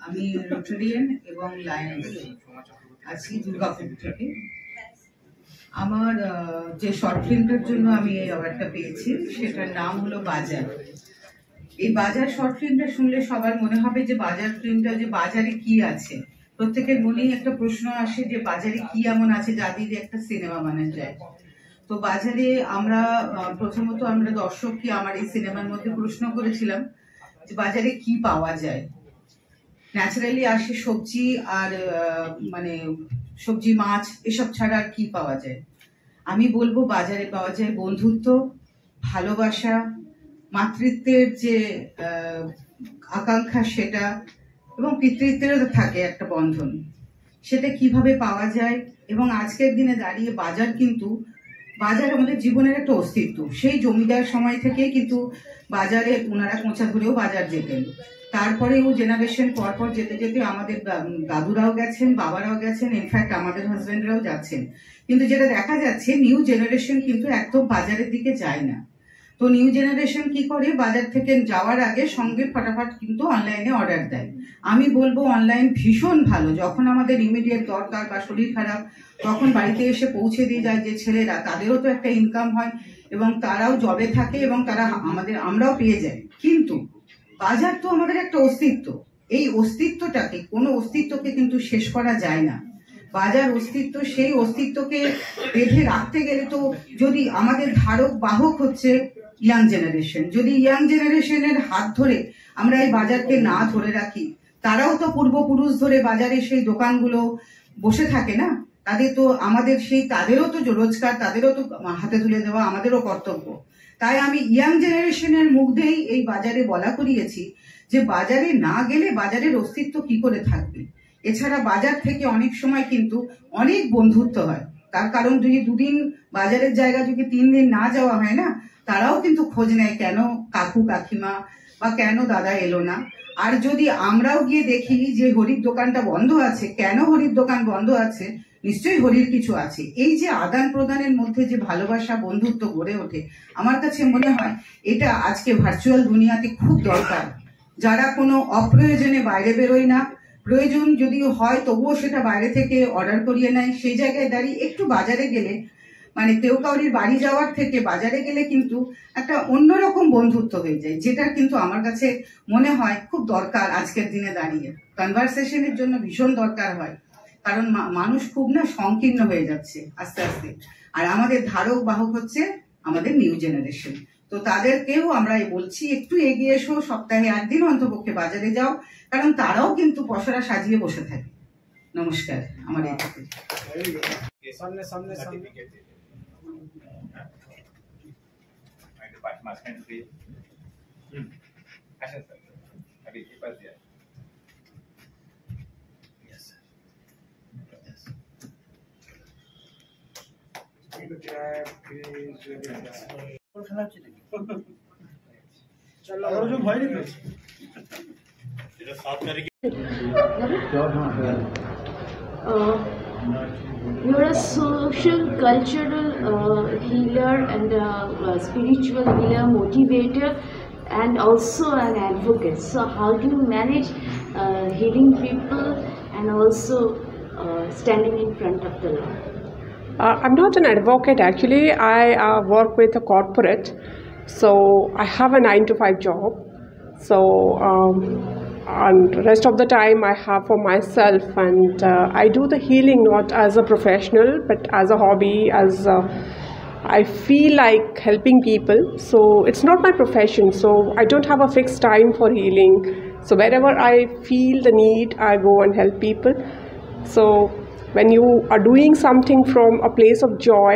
আমি রোটারিয়ান এবং লায়ন্স আছি দুর্গাপুর থেকে। আমার যে শর্ট ফিল্মটার জন্য আমি এই অ্যাওয়ার্ডটা পেয়েছি সেটার নাম হলো বাজার। এই বাজার শর্ট ফিল্মটা শুনলে সবার মনে হবে যে বাজার ফিল্মটা, যে বাজারে কি আছে। প্রত্যেকের মনেই একটা প্রশ্ন আসে যে বাজারে কি এমন আছে যা দিয়ে একটা সিনেমা বানানো যায়। তো বাজারে আমরা প্রথমত আমরা দর্শককে আমার এই সিনেমার মধ্যে প্রশ্ন করেছিলাম যে বাজারে কি পাওয়া যায়। ন্যাচারালি আসে সবজি, আর মানে সবজি, মাছ, এসব ছাড়া আর কি পাওয়া যায়। আমি বলবো বাজারে পাওয়া যায় বন্ধুত্ব, ভালোবাসা, মাতৃত্বের যে আকাঙ্ক্ষা সেটা এবং পিতৃত্বেরও থাকে একটা বন্ধন, সেটা কিভাবে পাওয়া যায়। এবং আজকের দিনে দাঁড়িয়ে বাজার আমাদের জীবনের একটা অস্তিত্ব। সেই জমিদার সময় থেকেই কিন্তু বাজারে ওনারা কোঁচা ধরেও বাজার যেতেন। তারপরেও জেনারেশন পর যেতে যেতে আমাদের দাদুরাও গেছেন, বাবারাও গেছেন, ইনফ্যাক্ট আমাদের হাজবেন্ডরাও যাচ্ছেন। কিন্তু যেটা দেখা যাচ্ছে নিউ জেনারেশন কিন্তু একদম বাজারের দিকে যায় না। তো নিউ জেনারেশন কি করে, বাজার থেকে যাওয়ার আগে সঙ্গে ফটাফট কিন্তু অনলাইনে অর্ডার দেয়। আমি বলবো অনলাইন ভীষণ ভালো। যখন আমাদের ইমিডিয়েট দরকার বা শরীর খারাপ, তখন বাড়িতে এসে পৌঁছে দিয়ে যায় যে ছেলেরা, তাদেরও তো একটা ইনকাম হয় এবং তারাও জবে থাকে এবং তারা আমরাও পেয়ে যাই। কিন্তু বাজার তো আমাদের একটা অস্তিত্ব। এই অস্তিত্বটাকে, কোনো অস্তিত্বকে কিন্তু শেষ করা যায় না। বাজার অস্তিত্ব, সেই অস্তিত্বকে বেঁধে রাখতে গেলে তো যদি আমাদের ধারক বাহক হচ্ছে ইয়াং জেনারেশন, যদি ইয়াং জেনারেশনের হাত ধরে আমরা এই বাজারকে না ধরে রাখি, তারাও তো পূর্বপুরুষ ধরে বাজারে সেই দোকানগুলো বসে থাকে না, তাদেরও তো রোজগার, তাদেরও তো হাতে তুলে দেওয়া আমাদেরও কর্তব্য। তাই আমি ইয়াং জেনারেশনের মুখ দিয়েই এই বাজারে বলা করিয়েছি যে বাজারে না গেলে বাজারের অস্তিত্ব কি করে থাকবে। এছাড়া বাজার থেকে অনেক সময় কিন্তু অনেক বন্ধুত্ব হয়। তার কারণ যদি দুদিন বাজারের জায়গা যদি 3 দিন না যাওয়া হয় না, তারাও কিন্তু খোঁজ নেয় কেন কাকু কাকিমা বা কেন দাদা এলো না। আর যদি আমরাও গিয়ে দেখি যে হরির দোকানটা বন্ধ আছে, কেন হরির দোকান বন্ধ আছে, নিশ্চয়ই হরির কিছু আছে। এই যে আদান প্রদানের মধ্যে যে ভালোবাসা বন্ধুত্ব গড়ে ওঠে, আমার কাছে মনে হয় এটা আজকে ভার্চুয়াল দুনিয়াতে খুব দরকার। যারা কোনো অপ্রয়োজনে বাইরে বেরোয় না, প্রয়োজন যদিও হয় তবুও সেটা বাইরে থেকে অর্ডার করিয়ে নেয়, সেই জায়গায় দাঁড়িয়ে একটু বাজারে গেলে, মানে কেউ কাউরির বাড়ি যাওয়ার থেকে বাজারে গেলে কিন্তু একটা অন্যরকম বন্ধুত্ব হয়ে যায়, যেটা কিন্তু আমার কাছে মনে হয় খুব দরকার আজকের দিনে দাঁড়িয়ে। কনভারসেশনের জন্য ভীষণ দরকার হয়, কারণ মানুষ খুব সংকীর্ণ হয়ে যাচ্ছে আস্তে আস্তে। আর আমাদের ধারক বাহক হচ্ছে আমাদের নিউ জেনারেশন। তো তাদেরকেও আমরা বলছি একটু এগিয়ে এসো, সপ্তাহে 1 দিন অন্তপক্ষে বাজারে যাও, কারণ তারাও কিন্তু পসরা সাজিয়ে বসে থাকে। নমস্কার। আমার You're a social, cultural healer and a spiritual healer, motivator, and also an advocate. So how do you manage healing people and also standing in front of the law? I'm not an advocate actually. I work with a corporate, so I have a 9-to-5 job. So and rest of the time I have for myself, and I do the healing not as a professional but as a hobby, as I feel like helping people. So it's not my profession, so I don't have a fixed time for healing. So wherever I feel the need, I go and help people. So when you are doing something from a place of joy,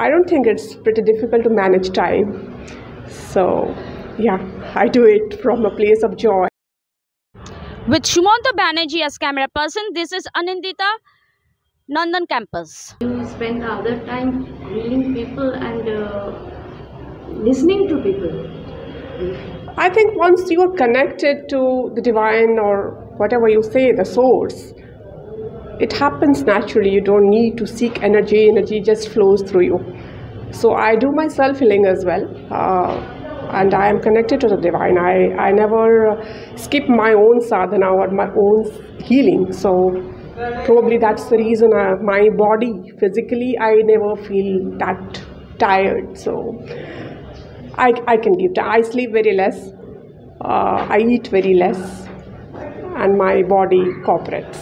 I don't think it's pretty difficult to manage time. So yeah, I do it from a place of joy. With Shumanta Banerjee as camera person, this is Anindita, Nandan Campus. You spend the other time healing people and listening to people. I think once you are connected to the divine, or whatever you say, the source, it happens naturally. You don't need to seek energy. Energy just flows through you. So I do my self-healing as well. And I am connected to the divine. I never skip my own sadhana or my own healing. So probably that's the reason my body, physically, I never feel that tired. So I can give time. I sleep very less. I eat very less. And my body cooperates.